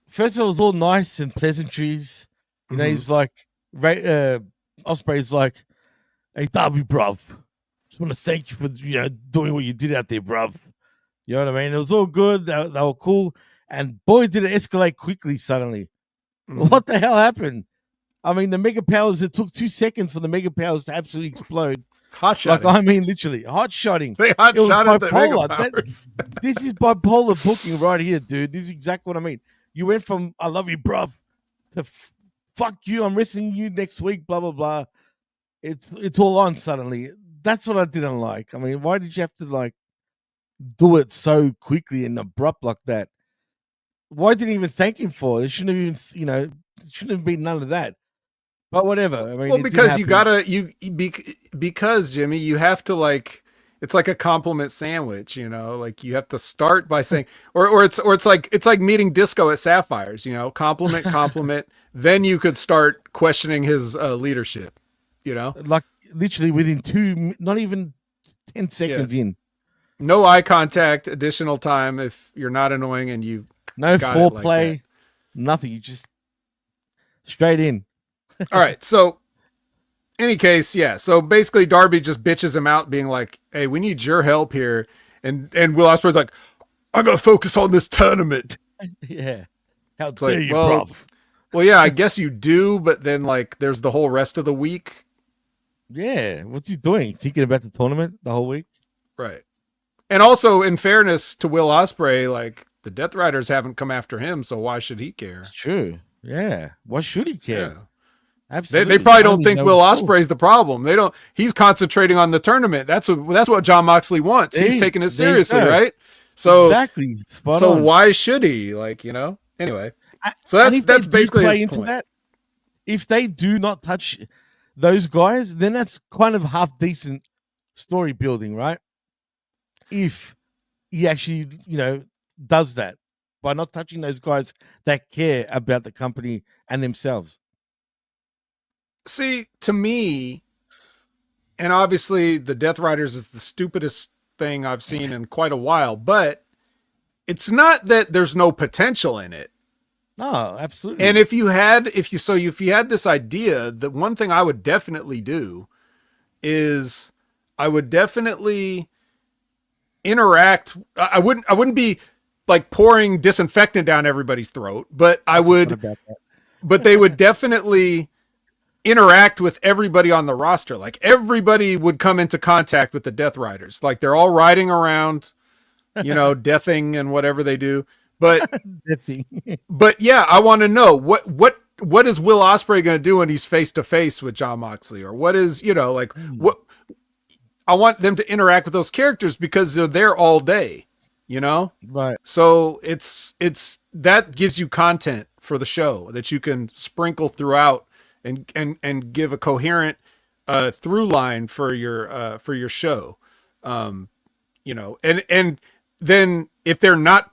First of all, it was all nice and pleasantries. You know, he's like, Ospreay's like, hey, Darby, bruv, just want to thank you for doing what you did out there, bruv. You know what I mean? It was all good. They were cool, and boy, did it escalate quickly. Suddenly, what the hell happened? I mean, the mega powers. It took 2 seconds for the mega powers to absolutely explode. Hot shotting. Like, I mean, literally hot shotting. They hot shotted the mega powers. This is bipolar booking right here, dude. This is exactly what I mean. You went from "I love you, bruv" to "fuck you, I'm wrestling you next week." Blah blah blah. It's all on suddenly. That's what I didn't like. I mean, why did you have to like do it so quickly and abrupt like that? Why didn't you even thank him for it? It shouldn't have even, it shouldn't have been none of that. But whatever. I mean, well, because because Jimmy, you have to like, it's like a compliment sandwich, like you have to start by saying, or it's like meeting Disco at Sapphires, compliment, then you could start questioning his leadership, like literally within not even 10 seconds in. No eye contact, additional time if you're not annoying, and you no foreplay, like nothing. You just straight in. All right. So, any case, yeah. So basically, Darby just bitches him out, being like, "Hey, we need your help here," and Will Ospreay's like, "I gotta focus on this tournament." Yeah. How dare you, bruv? Well, yeah, I guess you do, but then like, there's the whole rest of the week. Yeah. What's he doing? Thinking about the tournament the whole week? Right. And also, in fairness to Will Ospreay, like the Death Riders haven't come after him, so why should he care? It's true. Yeah. Why should he care? Yeah. Absolutely. They probably don't think Will Ospreay's the problem. They don't. He's concentrating on the tournament. That's what Jon Moxley wants. He's taking it seriously, right? So exactly. Spot on. Why should he? Like, Anyway, so that's basically his point. That, if they do not touch those guys, then that's kind of half decent story building, right? If he actually, does that by not touching those guys that care about the company and themselves. See, to me, and obviously the Death Riders is the stupidest thing I've seen in quite a while, but it's not that there's no potential in it. No, absolutely. And if you had this idea, the one thing I would definitely do is I would definitely interact. I wouldn't be like pouring disinfectant down everybody's throat, but I would, but they would definitely interact with everybody on the roster. Like everybody would come into contact with the Death Riders. Like they're all riding around, deathing and whatever they do. But but yeah, I want to know what is Will Ospreay going to do when he's face to face with Jon Moxley, or what is, what I want them to interact with those characters because they're there all day, Right. So it's that gives you content for the show that you can sprinkle throughout and give a coherent through line for your show. And then if they're not,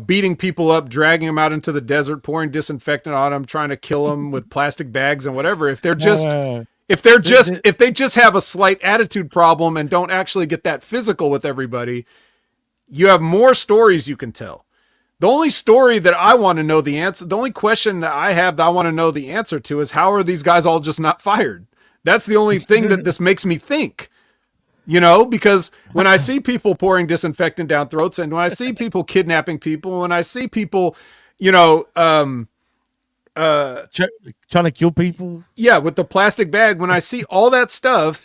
beating people up, dragging them out into the desert, pouring disinfectant on them, trying to kill them with plastic bags and whatever, if they just have a slight attitude problem and don't actually get that physical with everybody, you have more stories you can tell. The only story that I want to know the answer, the only question that I have that I want to know the answer to is how are these guys all just not fired? That's the only thing that this makes me think, because when I see people pouring disinfectant down throats, and when I see people kidnapping people, when I see people, trying to kill people. Yeah. With the plastic bag, when I see all that stuff,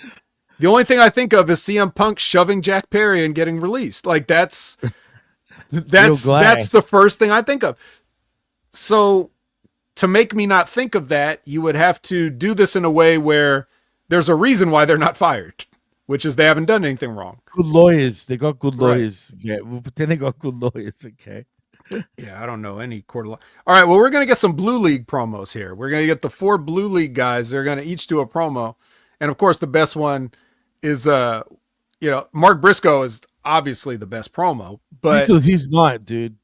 the only thing I think of is CM Punk shoving Jack Perry and getting released. Like that's the first thing I think of. So to make me not think of that, you would have to do this in a way where there's a reason why they're not fired, which is they haven't done anything wrong. Good lawyers. They got good lawyers. Right. Yeah, well, pretend they got good lawyers. Okay. Yeah, I don't know any court of law. All right, well, we're going to get some Blue League promos here. We're going to get the 4 Blue League guys. They're going to each do a promo. And, of course, the best one is, Mark Briscoe is obviously the best promo. But he's not, dude,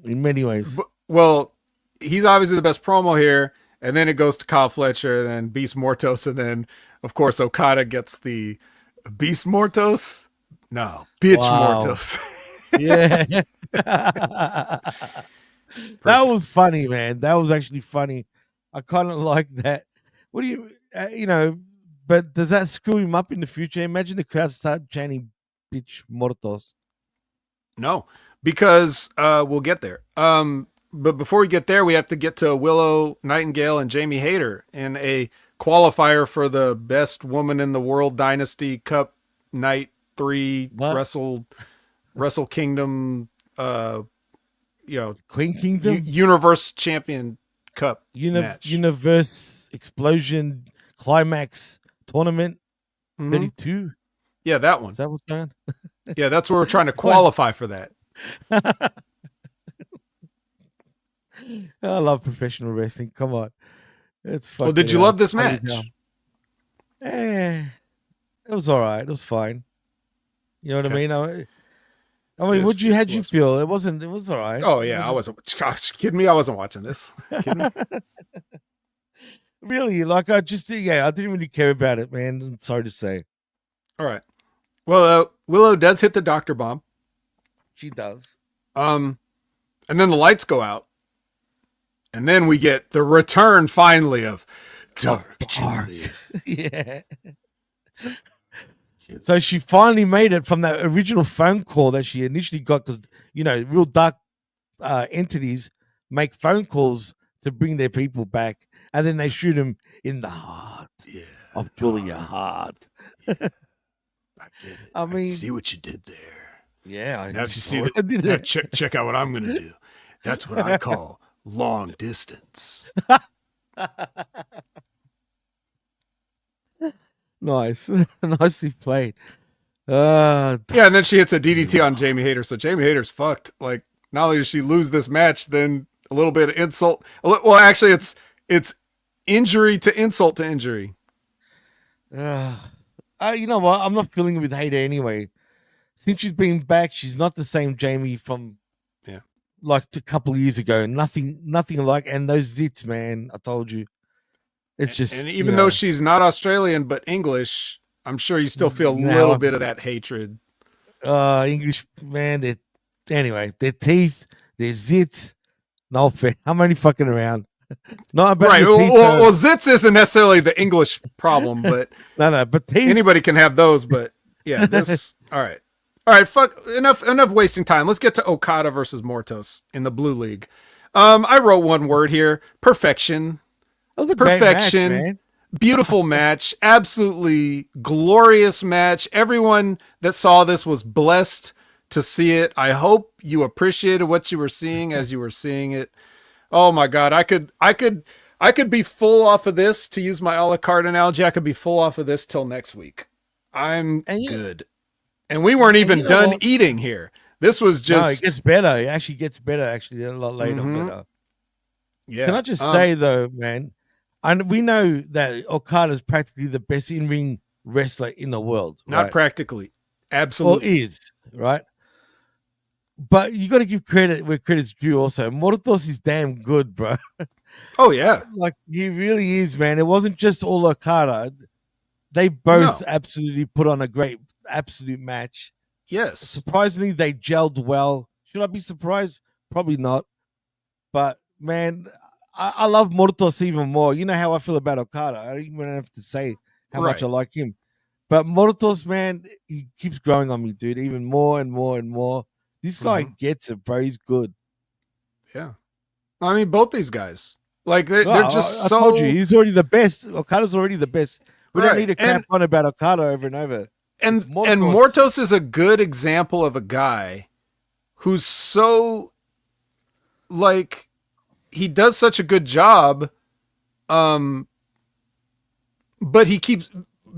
in many ways. Well, he's obviously the best promo here. And then it goes to Kyle Fletcher, and then Beast Mortos, and then, of course, Okada gets the Beast Mortos? No, Bitch Mortos. Yeah. That was funny, man. That was actually funny. I kind of like that. What do you, But does that screw him up in the future? Imagine the crowd start chanting "bitch Mortos." No, because we'll get there. But before we get there, we have to get to Willow Nightingale and Jamie Hayter in a qualifier for the Best Woman in the World Dynasty Cup Night 3 Wrestle Kingdom, Queen Kingdom, Universe Champion Cup match. Universe Explosion Climax Tournament 32. Yeah, that one. Is that what's going on? Yeah, that's where we're trying to qualify for that. I love professional wrestling. Come on. It's fucking. Well, did you love this match? It was all right. It was fine. You know what I mean? I mean, how'd you feel? It was all right. Oh, yeah. I wasn't. Kidding me? I wasn't watching this. Kidding me? Really? Like, I didn't really care about it, man. I'm sorry to say. All right. Well, Willow does hit the doctor bomb. She does. And then the lights go out. And then we get the return finally of Dark. Yeah. So she finally made it from that original phone call that she initially got, because, real dark entities make phone calls to bring their people back, and then they shoot him in the heart of Julia Hart. Yeah. I get it. I mean, see what you did there. Yeah. Now, if you see that, check out what I'm going to do. That's what I call long distance. Nice. Nicely played. Yeah, and then she hits a DDT on Jamie Hayter. So Jamie Hayter's fucked. Like, not only does she lose this match, then a little bit of insult. Well, actually, it's injury to insult to injury. You know what? I'm not feeling it with Hayter anyway. Since she's been back, she's not the same Jamie from like a couple of years ago. Nothing like. And those zits, man, I told you. It's just, and even though she's not Australian but English, I'm sure you still feel a little bit of that hatred. English, man. Their teeth, their zits. No fair. I'm only fucking around. Not about right. teeth, well, zits isn't necessarily the English problem, but but teeth. Anybody can have those. But yeah, this. All right. Fuck. Enough wasting time. Let's get to Okada versus Mortos in the Blue League. I wrote one word here: perfection. That was a perfection. Great match, man. Beautiful match. Absolutely glorious match. Everyone that saw this was blessed to see it. I hope you appreciated what you were seeing as you were seeing it. Oh my God. I could be full off of this, to use my a la carte analogy. I could be full off of this till next week. I'm good. And we weren't even done eating here. This was just. No, it gets better. It actually gets better, a lot later. Better. Yeah. Can I just say, though, man, and we know that Okada is practically the best in-ring wrestler in the world. Not practically. Absolutely. Well, is, right? But you got to give credit where credit's due also. Mortos is damn good, bro. Oh, yeah. Like, he really is, man. It wasn't just all Okada. They both absolutely put on a great, absolute match. Yes. Surprisingly, they gelled well. Should I be surprised? Probably not. But, man, I love Mortos even more. You know how I feel about Okada. I don't even have to say how much I like him. But Mortos, man, he keeps growing on me, dude. Even more and more and more. This guy gets it, bro. He's good. Yeah. I mean, both these guys. Like, they're just so... I told you, he's already the best. Okada's already the best. We don't need to crap on about Okada over and over. And Mortos is a good example of a guy who's so, like... He does such a good job, but he keeps,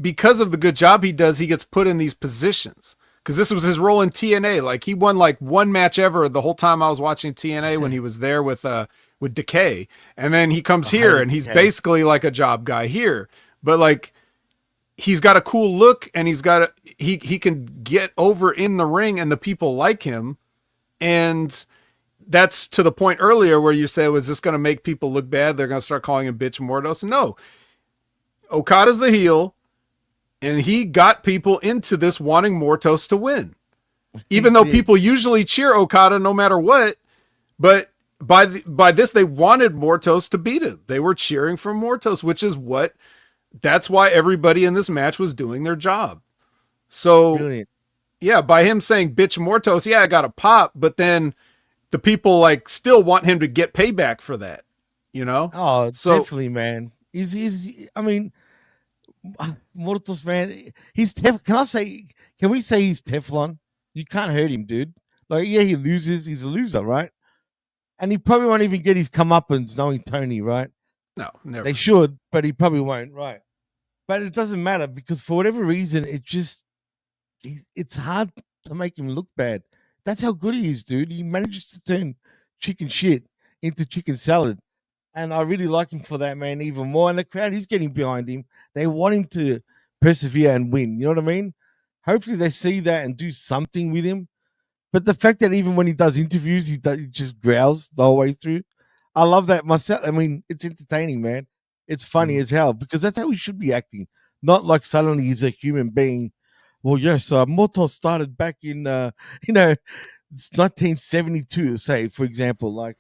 because of the good job he does, he gets put in these positions. Because this was his role in TNA. Like, he won like one match ever the whole time I was watching TNA when he was there with Decay. And then he comes here and he's basically like a job guy here. But like, he's got a cool look and he can get over in the ring and the people like him. And that's to the point earlier where you say, was this going to make people look bad? They're going to start calling him bitch Mortos. No, Okada's the heel and he got people into this wanting Mortos to win, even though people usually cheer Okada no matter what. But by this, they wanted Mortos to beat him. They were cheering for Mortos, which is what that's why everybody in this match was doing their job. So Brilliant. yeah, by him saying bitch Mortos, yeah, I got a pop, but then the people like still want him to get payback for that, you know? Oh, So definitely, man. He's. I mean, Mortos, man. Can I say? Can we say he's Teflon? You can't hurt him, dude. Like, yeah, he loses. He's a loser, right? And he probably won't even get his comeuppance knowing Tony, right? no, never. They should, but he probably won't, right? But it doesn't matter because for whatever reason, it's hard to make him look bad. That's how good he is, dude. He manages to turn chicken shit into chicken salad. And I really like him for that, man, even more. And the crowd, he's getting behind him. They want him to persevere and win. You know what I mean? Hopefully they see that and do something with him. But the fact that even when he does interviews, he just growls the whole way through. I love that myself. I mean, it's entertaining, man. It's funny as hell because that's how he should be acting. Not like suddenly he's a human being. Well, yes, Moto started back in, it's 1972, say, for example, like,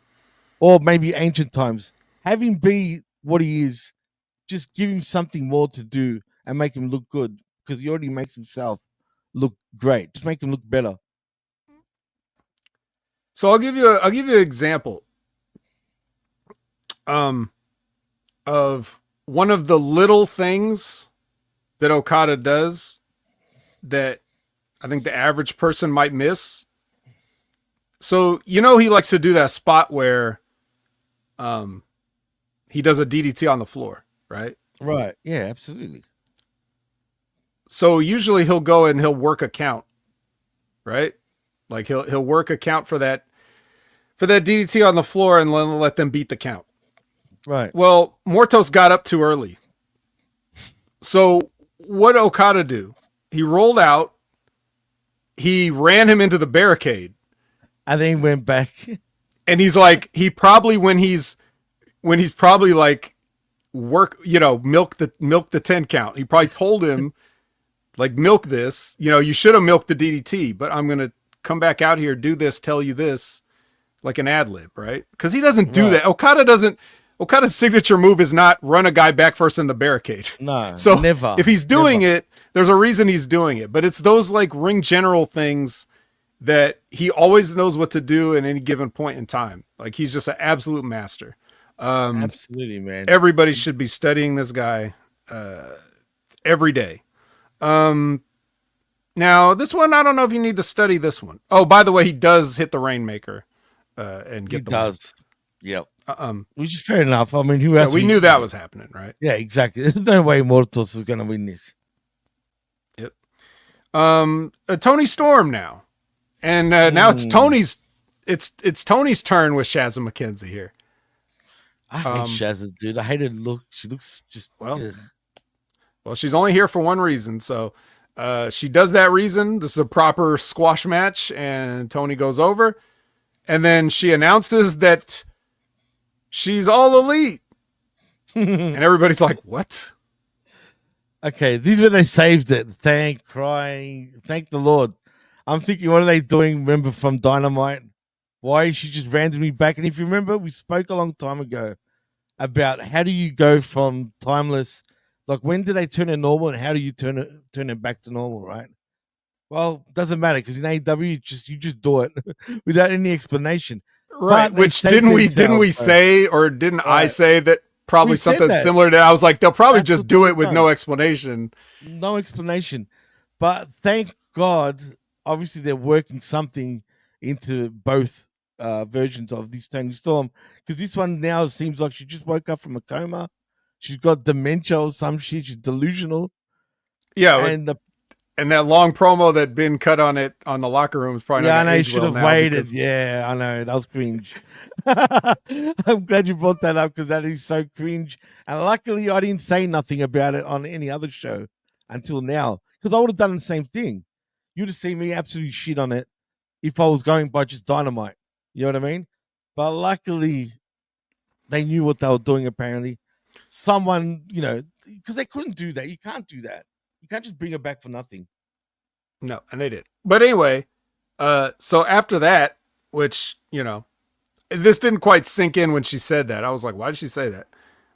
or maybe ancient times. Have him be what he is. Just give him something more to do and make him look good because he already makes himself look great. Just make him look better. So I'll give you an example of one of the little things that Okada does that I think the average person might miss. So, he likes to do that spot where he does a DDT on the floor, right? Right. Yeah, absolutely. So usually he'll go and he'll work a count, right? Like he'll work a count for that DDT on the floor and let them beat the count. Right. Well, Mortos got up too early. So what did Okada do? He rolled out. He ran him into the barricade. And then he went back. And he's like, when he's probably like milk the 10 count. He probably told him like, milk this, you should have milked the DDT, but I'm going to come back out here, do this, tell you this, like an ad lib, right? Because he doesn't do that. Okada's signature move is not run a guy back first in the barricade. No, so never. If he's doing it, there's a reason he's doing it. But it's those like ring general things that he always knows what to do at any given point in time. Like he's just an absolute master. Absolutely, man. Everybody should be studying this guy every day. Now this one, I don't know if you need to study this one. Oh, by the way, he does hit the Rainmaker and get the does. Win. Yep. Which is fair enough. I mean, who else? We knew that was happening, right? Yeah, exactly. There's no way Mortos is going to win this. Yep. Tony Storm now, and now it's Tony's. It's Tony's turn with Shazza McKenzie here. I hate Shazza, dude. I hate her look. She looks just well. Well, she's only here for one reason, so she does that reason. This is a proper squash match, and Tony goes over, and then she announces that she's all elite, and everybody's like, "What?" Okay, these were they saved it. Thank the Lord. I'm thinking, what are they doing? Remember from Dynamite? Why is she just randomly back? And if you remember, we spoke a long time ago about how do you go from timeless, like when do they turn it normal, and how do you turn it back to normal, right? Well, doesn't matter because in AEW you just do it without any explanation. Right. Which didn't we say, or didn't I say that probably something similar to that? I was like, they'll probably just do it with no explanation. No explanation. But thank God, obviously they're working something into both versions of this Tony Storm, because this one now seems like she just woke up from a coma. She's got dementia or some shit. She's delusional. Yeah, and that long promo that been cut on it on the locker room is probably I know you should have waited. Because... Yeah, I know that was cringe. I'm glad you brought that up because that is so cringe. And luckily, I didn't say nothing about it on any other show until now, because I would have done the same thing. You'd have seen me absolutely shit on it if I was going by just Dynamite. You know what I mean? But luckily, they knew what they were doing, apparently. Someone, because they couldn't do that. You can't do that. You can't just bring her back for nothing. No, and they did. But anyway, so after that, which, this didn't quite sink in when she said that. I was like, why did she say that?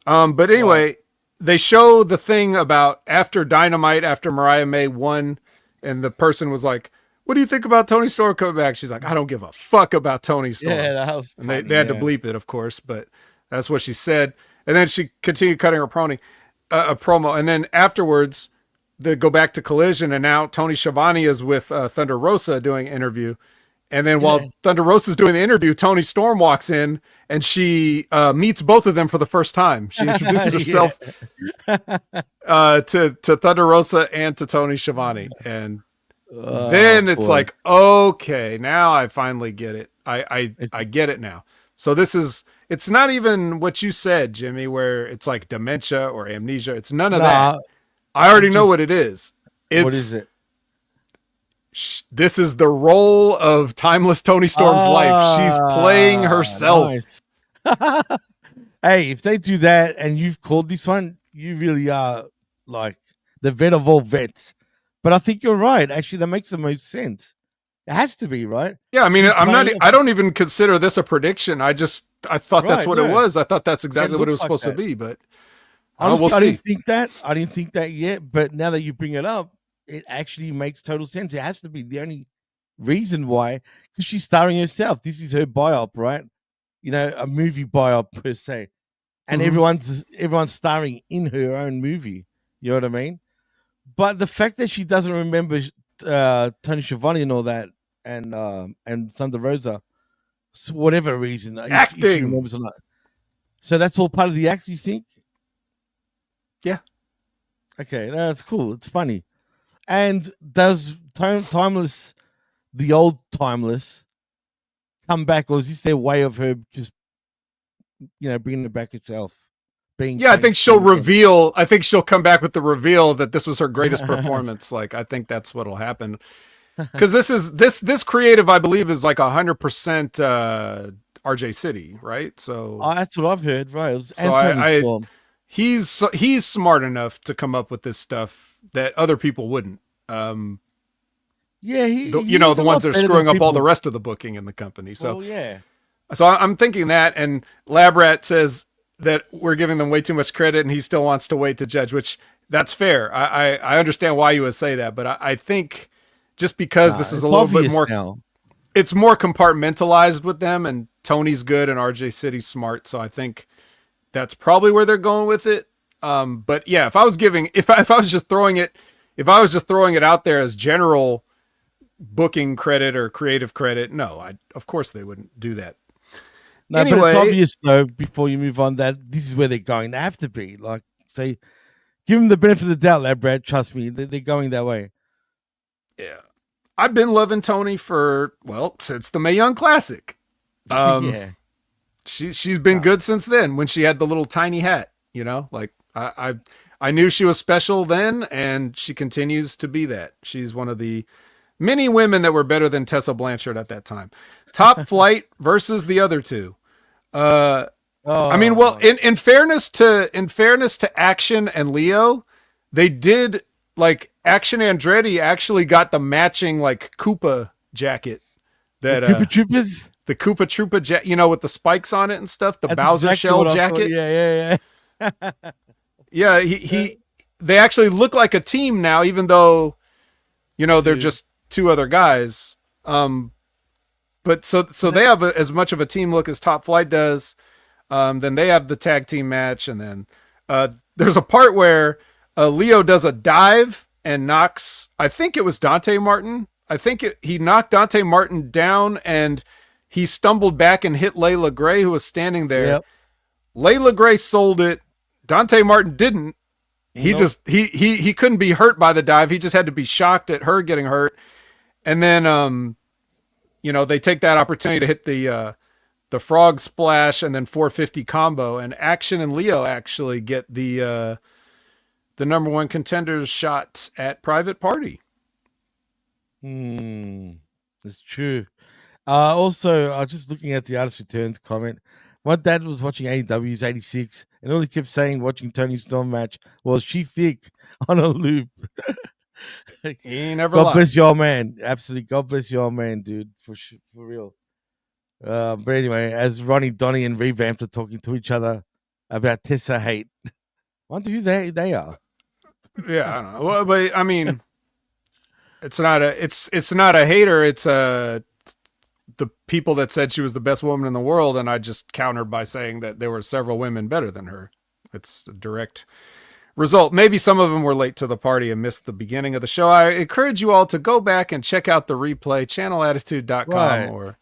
But anyway, they show the thing about after Dynamite, after Mariah May won, and the person was like, "What do you think about Tony Storm coming back?" She's like, "I don't give a fuck about Tony Storm." Yeah, that was and funny, they had to bleep it, of course, but that's what she said. And then she continued cutting her a promo, and then afterwards they go back to Collision, and now Tony Schiavone is with Thunder Rosa doing an interview. And then while Thunder Rosa's doing the interview, Tony Storm walks in and she meets both of them for the first time. She introduces herself to Thunder Rosa and to Tony Schiavone. And then it's like, okay, now I finally get it. I get it now. So it's not even what you said, Jimmy, where it's like dementia or amnesia. It's none of that. I already know what it is. What is it? This is the role of timeless Tony Storm's life. She's playing herself. Nice. Hey, if they do that and you've called this one, you really are like the vet of all vets. But I think you're right. Actually, that makes the most sense. It has to be, right? Yeah, I mean, I don't even consider this a prediction. I thought that's what it was. I thought that's exactly what it was supposed to be, but honestly, we'll see. I didn't think that yet, but now that you bring it up, it actually makes total sense. It has to be the only reason why, because she's starring herself. This is her biop, right? You know, a movie biop per se, and everyone's starring in her own movie. You know what I mean? But the fact that she doesn't remember Tony Schiavone and all that, and Thunder Rosa, for whatever reason, acting. If she remembers or not. So that's all part of the act, you think? Yeah. Okay, that's cool. It's funny. And does Timeless, the old Timeless, come back, or is this their way of her just, bringing it back herself? I think she'll reveal. I think she'll come back with the reveal that this was her greatest performance. Like, I think that's what'll happen. Because this creative, I believe, is like 100% RJ City, right? So that's what I've heard, right? So he's smart enough to come up with this stuff that other people wouldn't. The ones that are screwing up all the rest of the booking in the company. So So I'm thinking that, and Labrat says that we're giving them way too much credit, and he still wants to wait to judge, which that's fair. I understand why you would say that, but I think just because this is a little bit more now. It's more compartmentalized with them, and Tony's good and RJ City's smart, so I think that's probably where they're going with it. But yeah, if I was just throwing it out there as general booking credit or creative credit, no, of course they wouldn't do that. No, anyway, but it's obvious though, before you move on, that this is where they're going. They have to be like, say, give them the benefit of the doubt, lad, Brad. Trust me, they're going that way. Yeah, I've been loving Tony since the Mae Young Classic. She's been good since then. When she had the little tiny hat, like I knew she was special then, and she continues to be that. She's one of the many women that were better than Tessa Blanchard at that time. Top Flight versus the other two. I mean, well, in fairness to Action and Leo, they did, like, Action Andretti actually got the matching, like, Koopa jacket. That Koopa Troopers? The Koopa Troopa jacket, with the spikes on it and stuff. The Bowser exactly shell jacket. Yeah. Yeah, they actually look like a team now, even though, they're just two other guys. But so they have as much of a team look as Top Flight does. Then they have the tag team match, and then there's a part where Leo does a dive and knocks, I think it was Dante Martin. I think he knocked Dante Martin down, and he stumbled back and hit Layla Gray, who was standing there. Yep. Layla Gray sold it. Dante Martin didn't. He just he couldn't be hurt by the dive. He just had to be shocked at her getting hurt. And then they take that opportunity to hit the frog splash and then 450 combo, and Action and Leo actually get the number one contenders shot at Private Party. That's true. Also, I was just looking at the Artist Returns comment. My dad was watching AEW's 86, and all he kept saying watching Tony Storm match was, "She thick," on a loop. He never God lied. bless your man. Absolutely. God bless your man, dude. For real. But anyway, as Ronnie, Donnie, and Revamped are talking to each other about Tessa hate wonder who they are. Yeah, I don't know. Well, but I mean, it's not a hater. It's the people that said she was the best woman in the world, and I just countered by saying that there were several women better than her. It's a direct result. Maybe some of them were late to the party and missed the beginning of the show. I encourage you all to go back and check out the replay, channelattitude.com, Right. or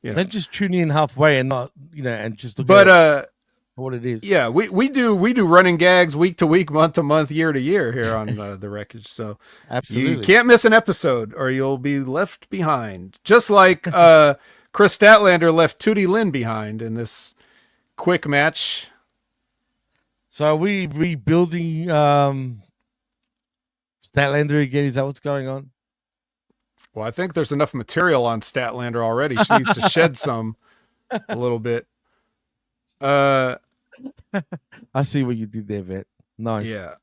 Don't just tune in halfway and not, and just look at what it is. Yeah, we do running gags week to week, month to month, year to year here on the Wreckage. So Absolutely. you can't miss an episode or you'll be left behind. Just like Chris Statlander left Tootie Lynn behind in this quick match. So are we rebuilding Statlander again? Is that what's going on? Well, I think there's enough material on Statlander already. She needs to shed some a little bit. I see what you did there, Vet. Nice. Yeah.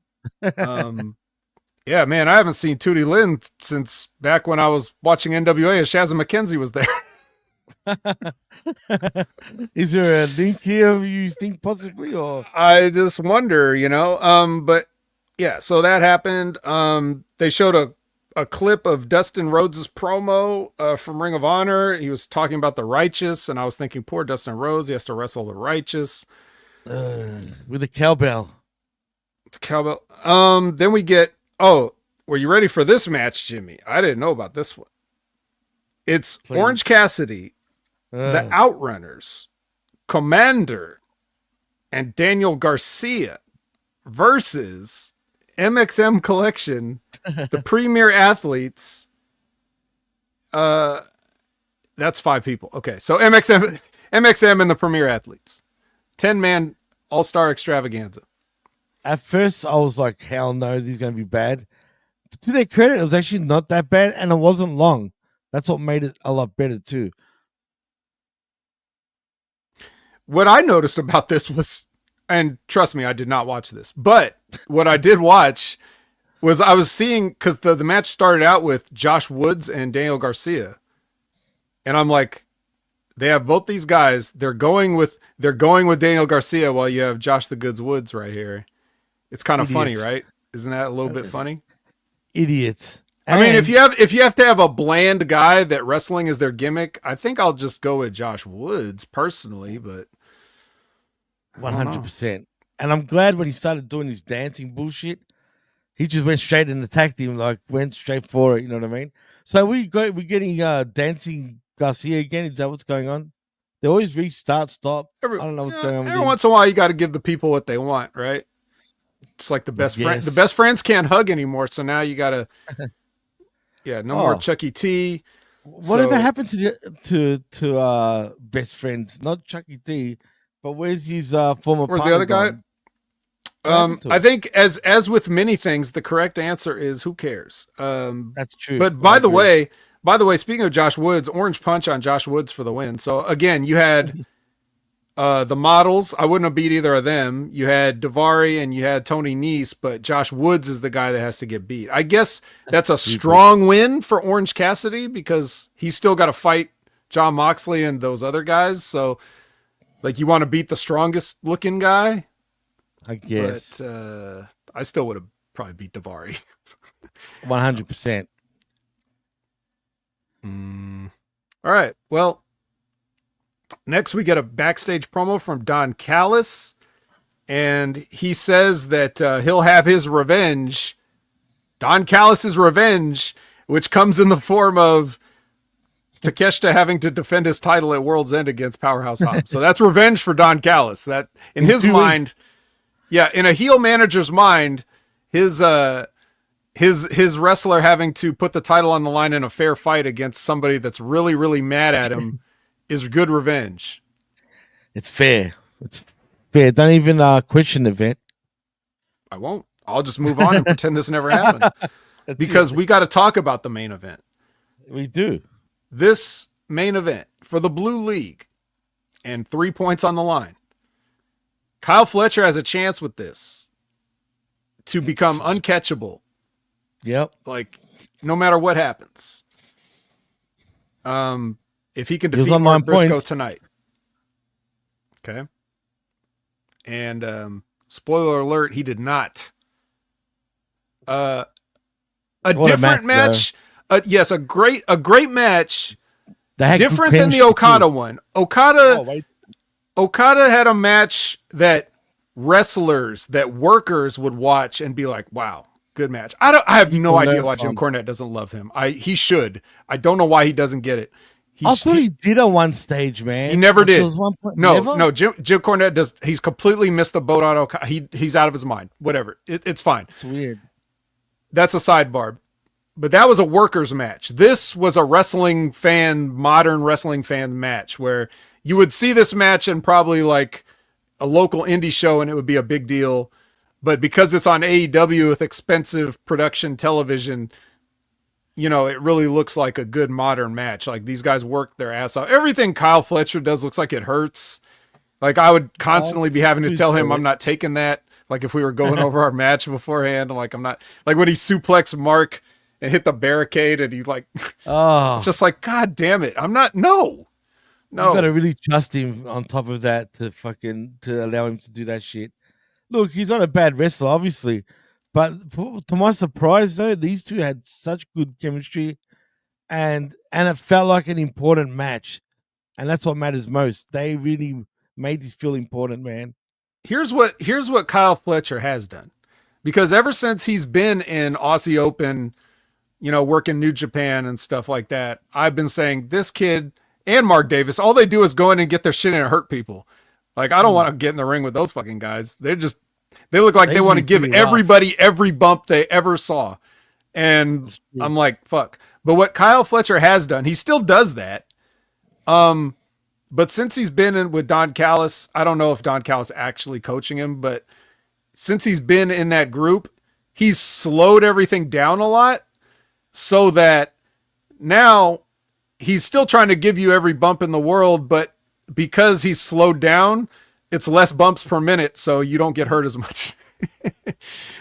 Yeah, man, I haven't seen Tootie Lynn since back when I was watching NWA and Shazza McKenzie was there. Is there a link here you think possibly, or I just wonder, but yeah, so that happened. They showed a clip of Dustin Rhodes' promo from Ring of Honor. He was talking about the Righteous, and I was thinking, poor Dustin Rhodes, he has to wrestle the Righteous with a cowbell. The cowbell. Then we get, were you ready for this match, Jimmy? I didn't know about this one. It's Please. Orange Cassidy, the Outrunners, Commander, and Daniel Garcia versus MXM Collection, the Premier Athletes. That's 5 people. Okay, so MXM and the Premier Athletes. 10-man all-star extravaganza. At first, I was like, hell no, this is going to be bad. But to their credit, it was actually not that bad, and it wasn't long. That's what made it a lot better, too. What I noticed about this was, and trust me, I did not watch this, but what I did watch was I was seeing, because the match started out with Josh Woods and Daniel Garcia. And I'm like, they have both these guys. They're going with Daniel Garcia while you have Josh the Goods Woods right here. It's kind of funny, right? Isn't that a little bit funny? Idiots. I mean, if you have to have a bland guy that wrestling is their gimmick, I think I'll just go with Josh Woods personally, but 100%. And I'm glad when he started doing his dancing bullshit, he just went straight and attacked him, went straight for it, you know what I mean? So we're getting dancing Garcia again. Is that what's going on? They always restart, stop. I don't know what's going on. Every once in a while, you got to give the people what they want, right? It's like the best friend. The best friends can't hug anymore, so now you got to. Yeah, no more Chuck E. T. Whatever happened to best friends? Not Chuck E. T. But where's his former? Where's the other guy? I think as with many things, the correct answer is who cares. That's true. But by the way, speaking of Josh Woods, Orange Punch on Josh Woods for the win. So again, you had the models. I wouldn't have beat either of them. You had Daivari and you had Tony Nese, but Josh Woods is the guy that has to get beat. I guess that's a strong win for Orange Cassidy because he's still got to fight Jon Moxley and those other guys. So like you want to beat the strongest looking guy. I guess. But I still would have probably beat Daivari. 100%. All right. Well, next we get a backstage promo from Don Callis, and he says that he'll have his revenge, Don Callis's revenge, which comes in the form of Takeshita having to defend his title at World's End against Powerhouse Hobbs. So that's revenge for Don Callis. That in his mind. Yeah, in a heel manager's mind, his wrestler having to put the title on the line in a fair fight against somebody that's really, really mad at him is good revenge. It's fair. It's fair. Don't even question the event. I won't. I'll just move on and pretend this never happened. Because we got to talk about the main event. We do. This main event for the Blue League and 3 points on the line. Kyle Fletcher has a chance with this to become uncatchable. Yep. Like, no matter what happens. If he can defeat Mark Briscoe tonight. Okay. And Spoiler alert, he did not. A What a different match. Yes, a great match. Different than the Okada one. Okada had a match that wrestlers, that workers would watch and be like, "Wow, good match." I have no idea why Jim Cornette doesn't love him. He should. I don't know why he doesn't get it. I thought he did at one stage, man. He never did. No. Jim Cornette does. He's completely missed the boat on Okada. He's out of his mind. Whatever. It's fine. It's weird. That's a sidebar. But that was a workers match. This was a modern wrestling fan match where you would see this match in probably like a local indie show and it would be a big deal. But because it's on AEW with expensive production television, you know, it really looks like a good modern match. Like these guys work their ass off. Everything Kyle Fletcher does looks like it hurts. Like I would constantly be having to tell him I'm not taking that. Like if we were going over our match beforehand, like I'm not, like when he suplexed Mark and hit the barricade and he like, just like, God damn it. I'm not, no. You gotta really trust him on top of that to allow him to do that shit. Look, he's not a bad wrestler, obviously, but to my surprise, though, these two had such good chemistry, and it felt like an important match, and that's what matters most. They really made this feel important, man. Here's what Kyle Fletcher has done, because ever since he's been in Aussie Open, you know, working New Japan and stuff like that, I've been saying this kid and Mark Davis, all they do is go in and get their shit in and hurt people. Like, I don't want to get in the ring with those fucking guys. They look like they want to give everybody every bump they ever saw. And I'm like, fuck. But what Kyle Fletcher has done, he still does that. But since he's been in with Don Callis, I don't know if Don Callis actually coaching him, but since he's been in that group, he's slowed everything down a lot so that now he's still trying to give you every bump in the world, but because he's slowed down, it's less bumps per minute, so you don't get hurt as much.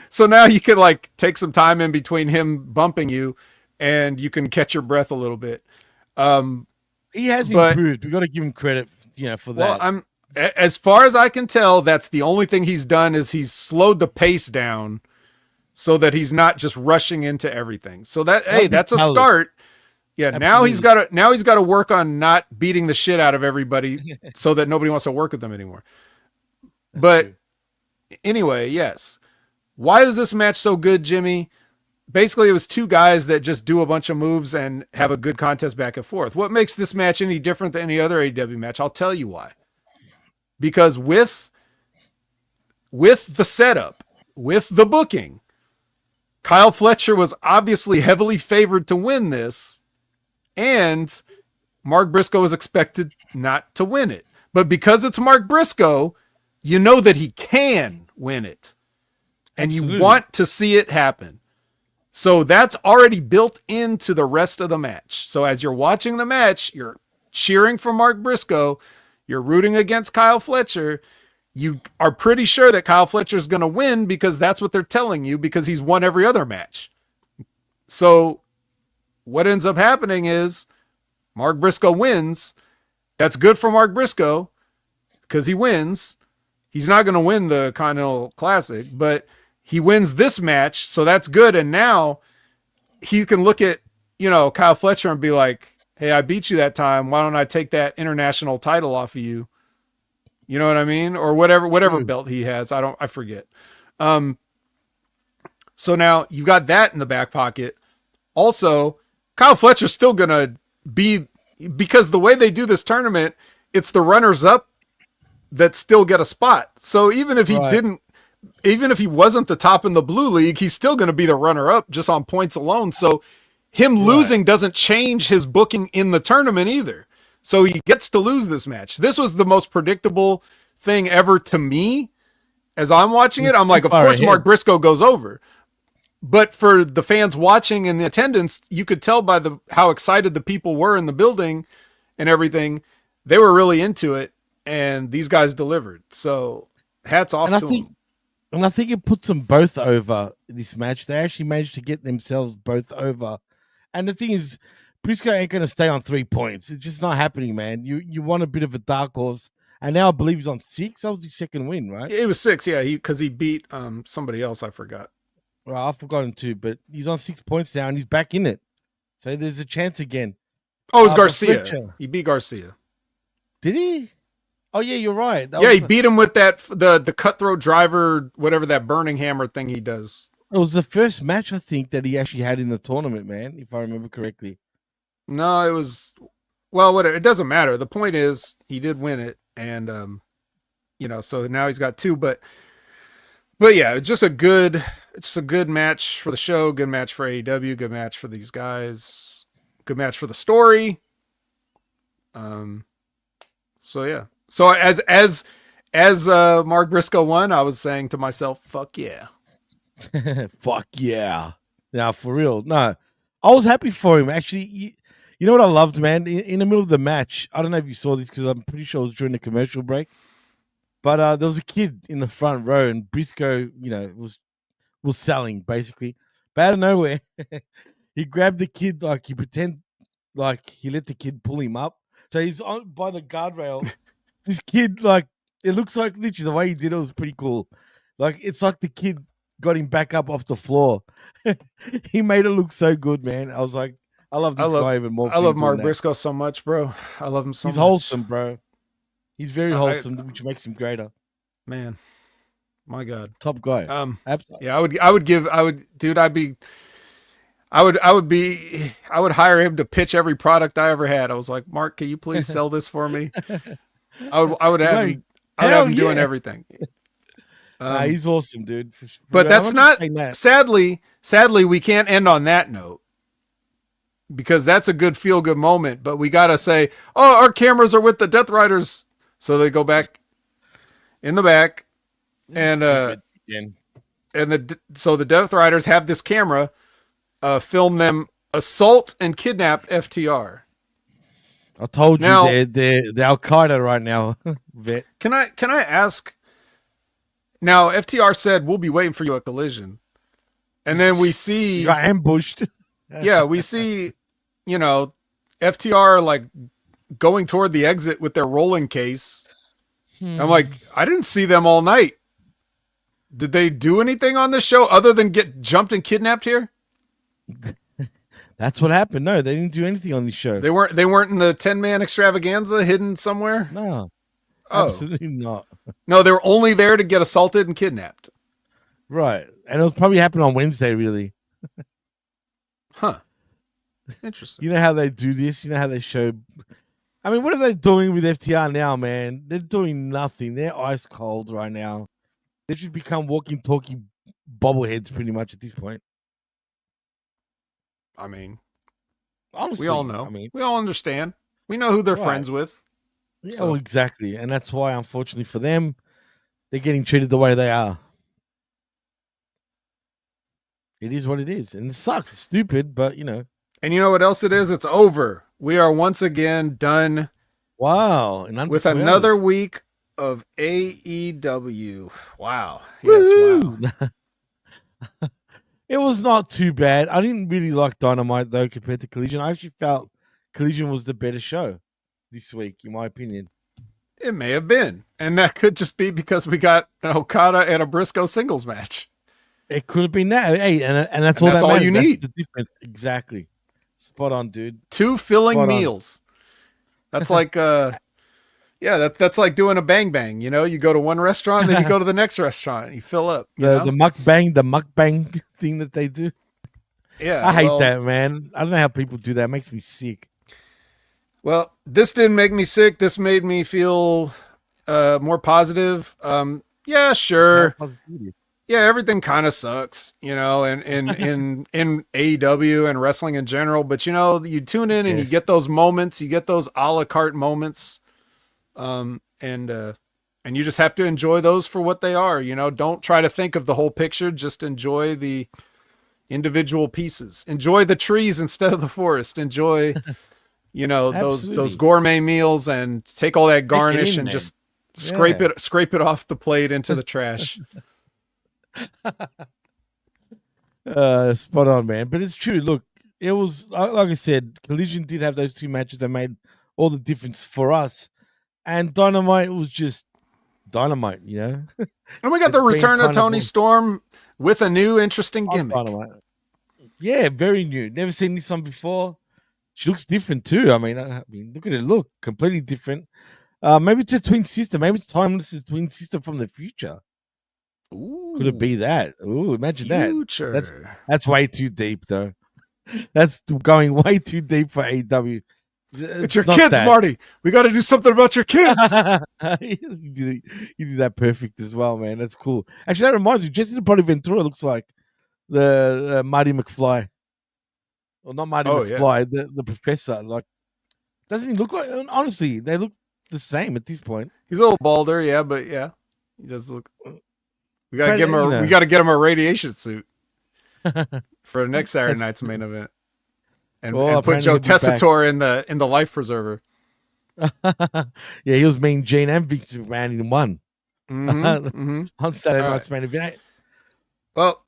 So now you can like take some time in between him bumping you and you can catch your breath a little bit. He has improved. We got to give him credit, for that. Well, as far as I can tell, that's the only thing he's done is he's slowed the pace down so that he's not just rushing into everything. So that's a start. Yeah, absolutely. Now he's got to work on not beating the shit out of everybody so that nobody wants to work with them anymore. But anyway, yes. Why is this match so good, Jimmy? Basically, it was two guys that just do a bunch of moves and have a good contest back and forth. What makes this match any different than any other AEW match? I'll tell you why. Because with the setup, with the booking, Kyle Fletcher was obviously heavily favored to win this, and Mark Briscoe was expected not to win it. But because it's Mark Briscoe, you know that he can win it. And Absolutely. You want to see it happen. So that's already built into the rest of the match. So as you're watching the match, you're cheering for Mark Briscoe, you're rooting against Kyle Fletcher. You are pretty sure that Kyle Fletcher is going to win because that's what they're telling you because he's won every other match. So what ends up happening is Mark Briscoe wins. That's good for Mark Briscoe because he wins. He's not going to win the Continental Classic, but he wins this match, so that's good. And now he can look at, Kyle Fletcher and be like, hey, I beat you that time. Why don't I take that international title off of you? You know what I mean? Or whatever belt he has. I forget. So now you got that in the back pocket. Also, Kyle Fletcher's still going to be, because the way they do this tournament, it's the runners up that still get a spot. So even if even if he wasn't the top in the blue league, he's still going to be the runner up just on points alone. So him losing doesn't change his booking in the tournament either. So he gets to lose this match. This was the most predictable thing ever to me. As I'm watching it, I'm like, of course, Mark Briscoe goes over. But for the fans watching and the attendance, you could tell by how excited the people were in the building and everything. They were really into it, and these guys delivered. So hats off to them. And I think it puts them both over this match. They actually managed to get themselves both over. And the thing is, Briscoe ain't going to stay on 3 points. It's just not happening, man. You want a bit of a dark horse. and now I believe he's on 6. That was his second win, right? It was 6, yeah. Because he beat somebody else. I forgot. Well, I've forgotten too, but he's on 6 points now, and he's back in it. So there's a chance again. Oh, it was Garcia. He beat Garcia. Did he? Oh yeah, you're right. He beat him with that the cutthroat driver, whatever that burning hammer thing he does. It was the first match I think that he actually had in the tournament, man, if I remember correctly. No, it was whatever. It doesn't matter. The point is he did win it, and so now he's got 2. But yeah, just a good match for the show, good match for AEW, good match for these guys, good match for the story. So yeah. So as Mark Briscoe won, I was saying to myself, fuck yeah. Fuck yeah. Now, for real. No, I was happy for him. Actually, you know what I loved, man? In the middle of the match, I don't know if you saw this because I'm pretty sure it was during the commercial break, but there was a kid in the front row and Briscoe, was selling, basically. But out of nowhere, he grabbed the kid, like he pretend like he let the kid pull him up. So he's on by the guardrail. This kid, like, it looks like literally the way he did it was pretty cool. Like, it's like the kid got him back up off the floor. He made it look so good, man. I was like, I love this guy even more. I love Mark Briscoe so much, bro. I love him so much. He's wholesome, bro. He's very wholesome, which makes him greater. Man, my God, top guy. Absolutely. Yeah, I would hire him to pitch every product I ever had. I was like, Mark, can you please sell this for me? I would have him doing everything. He's awesome, dude. But that's not sadly, we can't end on that note because that's a good feel good moment. But we gotta say, oh, our cameras are with the Death Riders, so they go back in the back, and so the Death Riders have this camera, film them assault and kidnap FTR. I told you they're Al Qaeda right now. Can I ask? Now FTR said we'll be waiting for you at Collision, and then we see you got ambushed. Yeah, we see, FTR like going toward the exit with their rolling case. I'm like, I didn't see them all night. Did they do anything on this show other than get jumped and kidnapped here? That's what happened. No, they didn't do anything on this show. They weren't in the 10-man extravaganza hidden somewhere? No. Absolutely not. No, they were only there to get assaulted and kidnapped. Right. And it was probably happening on Wednesday, really. Huh. Interesting. You know how they do this? You know how they show... I mean, what are they doing with FTR now, man? They're doing nothing. They're ice cold right now. They just become walking, talking bobbleheads pretty much at this point. I mean, honestly, we all know. I mean, we all understand. We know who they're friends with. Yeah, so. Well, exactly. And that's why, unfortunately for them, they're getting treated the way they are. It is what it is. And it sucks. It's stupid, but, And you know what else it is? It's over. We are once again done. Wow. With another week of AEW. Wow. Yes, wow. It was not too bad. I didn't really like Dynamite, though, compared to Collision. I actually felt Collision was the better show this week, in my opinion. It may have been. And that could just be because we got an Okada and a Briscoe singles match. It could have been that. Hey, and that's all you need. That's the difference. Exactly. Spot on, dude. 2 filling meals. That's like that's like doing a bang bang, you go to one restaurant, then you go to the next restaurant and you fill up. The mukbang thing that they do. Yeah. I hate that, man. I don't know how people do that. It makes me sick. Well, this didn't make me sick. This made me feel more positive. Yeah, sure. Yeah, everything kind of sucks, in AEW and wrestling in general. But, you tune in and you get those moments. You get those a la carte moments. And you just have to enjoy those for what they are. Don't try to think of the whole picture. Just enjoy the individual pieces. Enjoy the trees instead of the forest. Enjoy, those gourmet meals and take all that garnish and just scrape it off the plate into the trash. Spot on, man. But it's true. Look, it was like I said, Collision did have those 2 matches that made all the difference for us. And Dynamite was just Dynamite, And we got It's the been return of kind Tony of Storm with a new interesting on gimmick. Dynamite. Yeah, very new. Never seen this one before. She looks different too. I mean, look at it. Look, completely different. Maybe it's a twin sister. Maybe it's Timeless's twin sister from the future. Ooh, could it be that? Ooh, imagine future. that. That's way too deep, though. That's going way too deep for AEW. It's your kids, that. Marty. We got to do something about your kids. You did that perfect as well, man. That's cool. Actually, that reminds me. Jesse the Body Ventura looks like the Marty McFly. Well, not Marty McFly, yeah. the professor. Like, doesn't he look like? Honestly, they look the same at this point. He's a little balder, yeah, but yeah, he does look. We gotta give him we gotta get him a radiation suit for next Saturday night's main event, and put Joe Tessitore in the life preserver. Yeah, he was Mean Gene and Vince McMahon in one on Saturday night's main event. Well,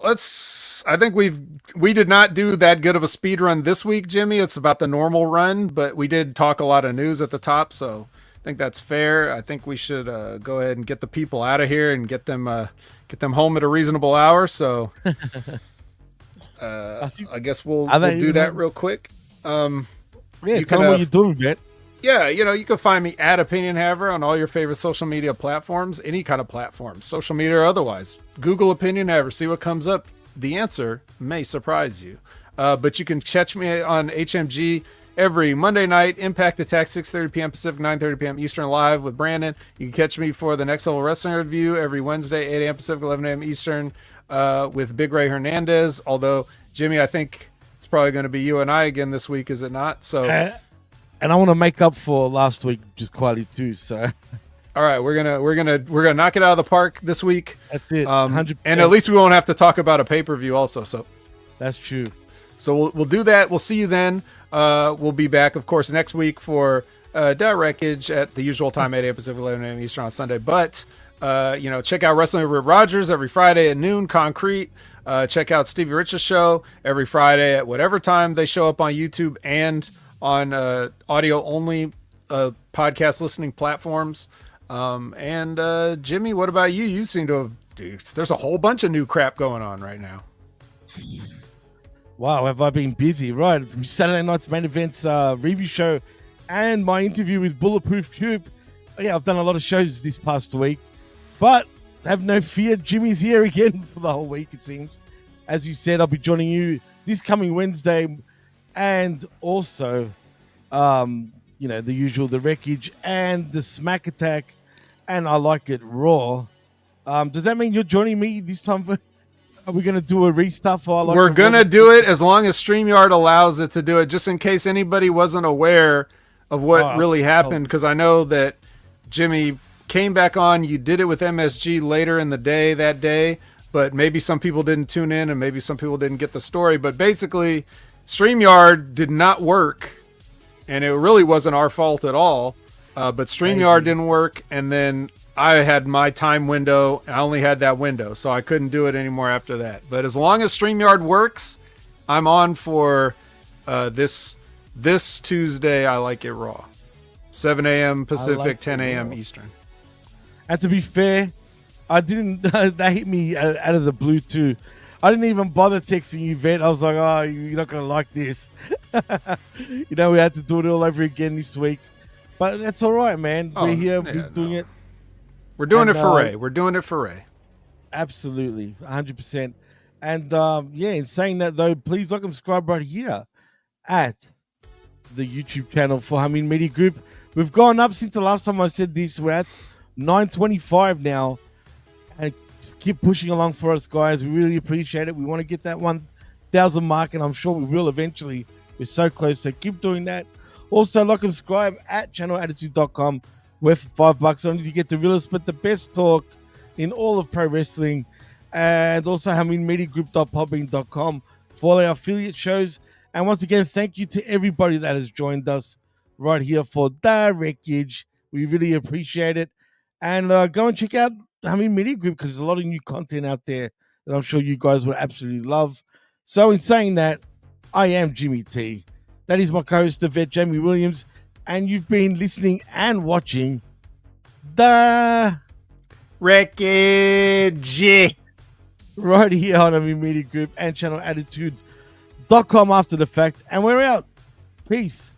I think we did not do that good of a speed run this week, Jimmy. It's about the normal run, but we did talk a lot of news at the top, so I think that's fair. I think we should go ahead and get the people out of here and get them home at a reasonable hour. So I guess we'll do that real quick. Yeah, tell them what you're doing, Jet. Yeah, you can find me at Opinion Haver on all your favorite social media platforms, any kind of platforms, social media or otherwise. Google Opinion Haver, see what comes up. The answer may surprise you. But you can catch me on HMG every Monday night, Impact Attack, 6:30 p.m. Pacific, 9:30 p.m. Eastern, live with Brandon. You can catch me for the Next Level Wrestling Review every Wednesday, 8 a.m. Pacific, 11 a.m. Eastern, with Big Ray Hernandez. Although, Jimmy, I think it's probably going to be you and I again this week, is it not? So... And I want to make up for last week just quietly too. So, all right, we're gonna knock it out of the park this week. That's it. 100%. And at least we won't have to talk about a pay-per-view also. So that's true. So we'll do that. We'll see you then. We'll be back, of course, next week for Wreckage at the usual time, 8 a.m. Pacific, 11 a.m. Eastern on Sunday. But check out Wrestling with Rogers every Friday at noon. Concrete. Check out Stevie Rich's show every Friday at whatever time they show up on YouTube and on audio only podcast listening platforms. And Jimmy, what about you? You seem to have, there's a whole bunch of new crap going on right now. Wow, have I been busy? Right, from Saturday night's main events review show and my interview with Bulletproof Tube. Yeah, I've done a lot of shows this past week, but have no fear, Jimmy's here again for the whole week, it seems. As you said, I'll be joining you this coming Wednesday. And also, the usual, the Wreckage and the Smack Attack, and I Like It Raw. Does that mean you're joining me this time? Are we going to do a restuff? We're going to do it as long as StreamYard allows it to do it, just in case anybody wasn't aware of what really happened, because I know that Jimmy came back on. You did it with MSG later in the day that day, but maybe some people didn't tune in and maybe some people didn't get the story. But basically, StreamYard did not work, and it really wasn't our fault at all. But StreamYard didn't work, and then I had my time window. I only had that window, so I couldn't do it anymore after that. But as long as StreamYard works, I'm on for this Tuesday. I Like It Raw, 7 a.m. Pacific, 10 a.m. Eastern. And to be fair, I didn't. That hit me out of the blue too. I didn't even bother texting you, Vet. I was like, oh, you're not going to like this. We had to do it all over again this week. But that's all right, man. We're here. We're doing it. We're doing it for Ray. We're doing it for Ray. Absolutely. 100%. And, in saying that, though, please like and subscribe right here at the YouTube channel for Hamin Media Group. We've gone up since the last time I said this. We're at 925 now. And just keep pushing along for us, guys. We really appreciate it. We want to get that 1,000 mark, and I'm sure we will eventually. We're so close, so keep doing that. Also, like and subscribe at channelattitude.com, where for $5 only you get the realest but the best talk in all of pro wrestling. And also HaminMediaGroup.podbean.com for all our affiliate shows. And once again, thank you to everybody that has joined us right here for the Wreckage. We really appreciate it. And go and check out Hamin Media Group, because there's a lot of new content out there that I'm sure you guys will absolutely love. So in saying that, I am Jimmy T. That is my co-host, the vet, Jamie Williams. and you've been listening and watching the Wreckage. right here on our media group and channel attitude.com after the fact. And we're out. Peace.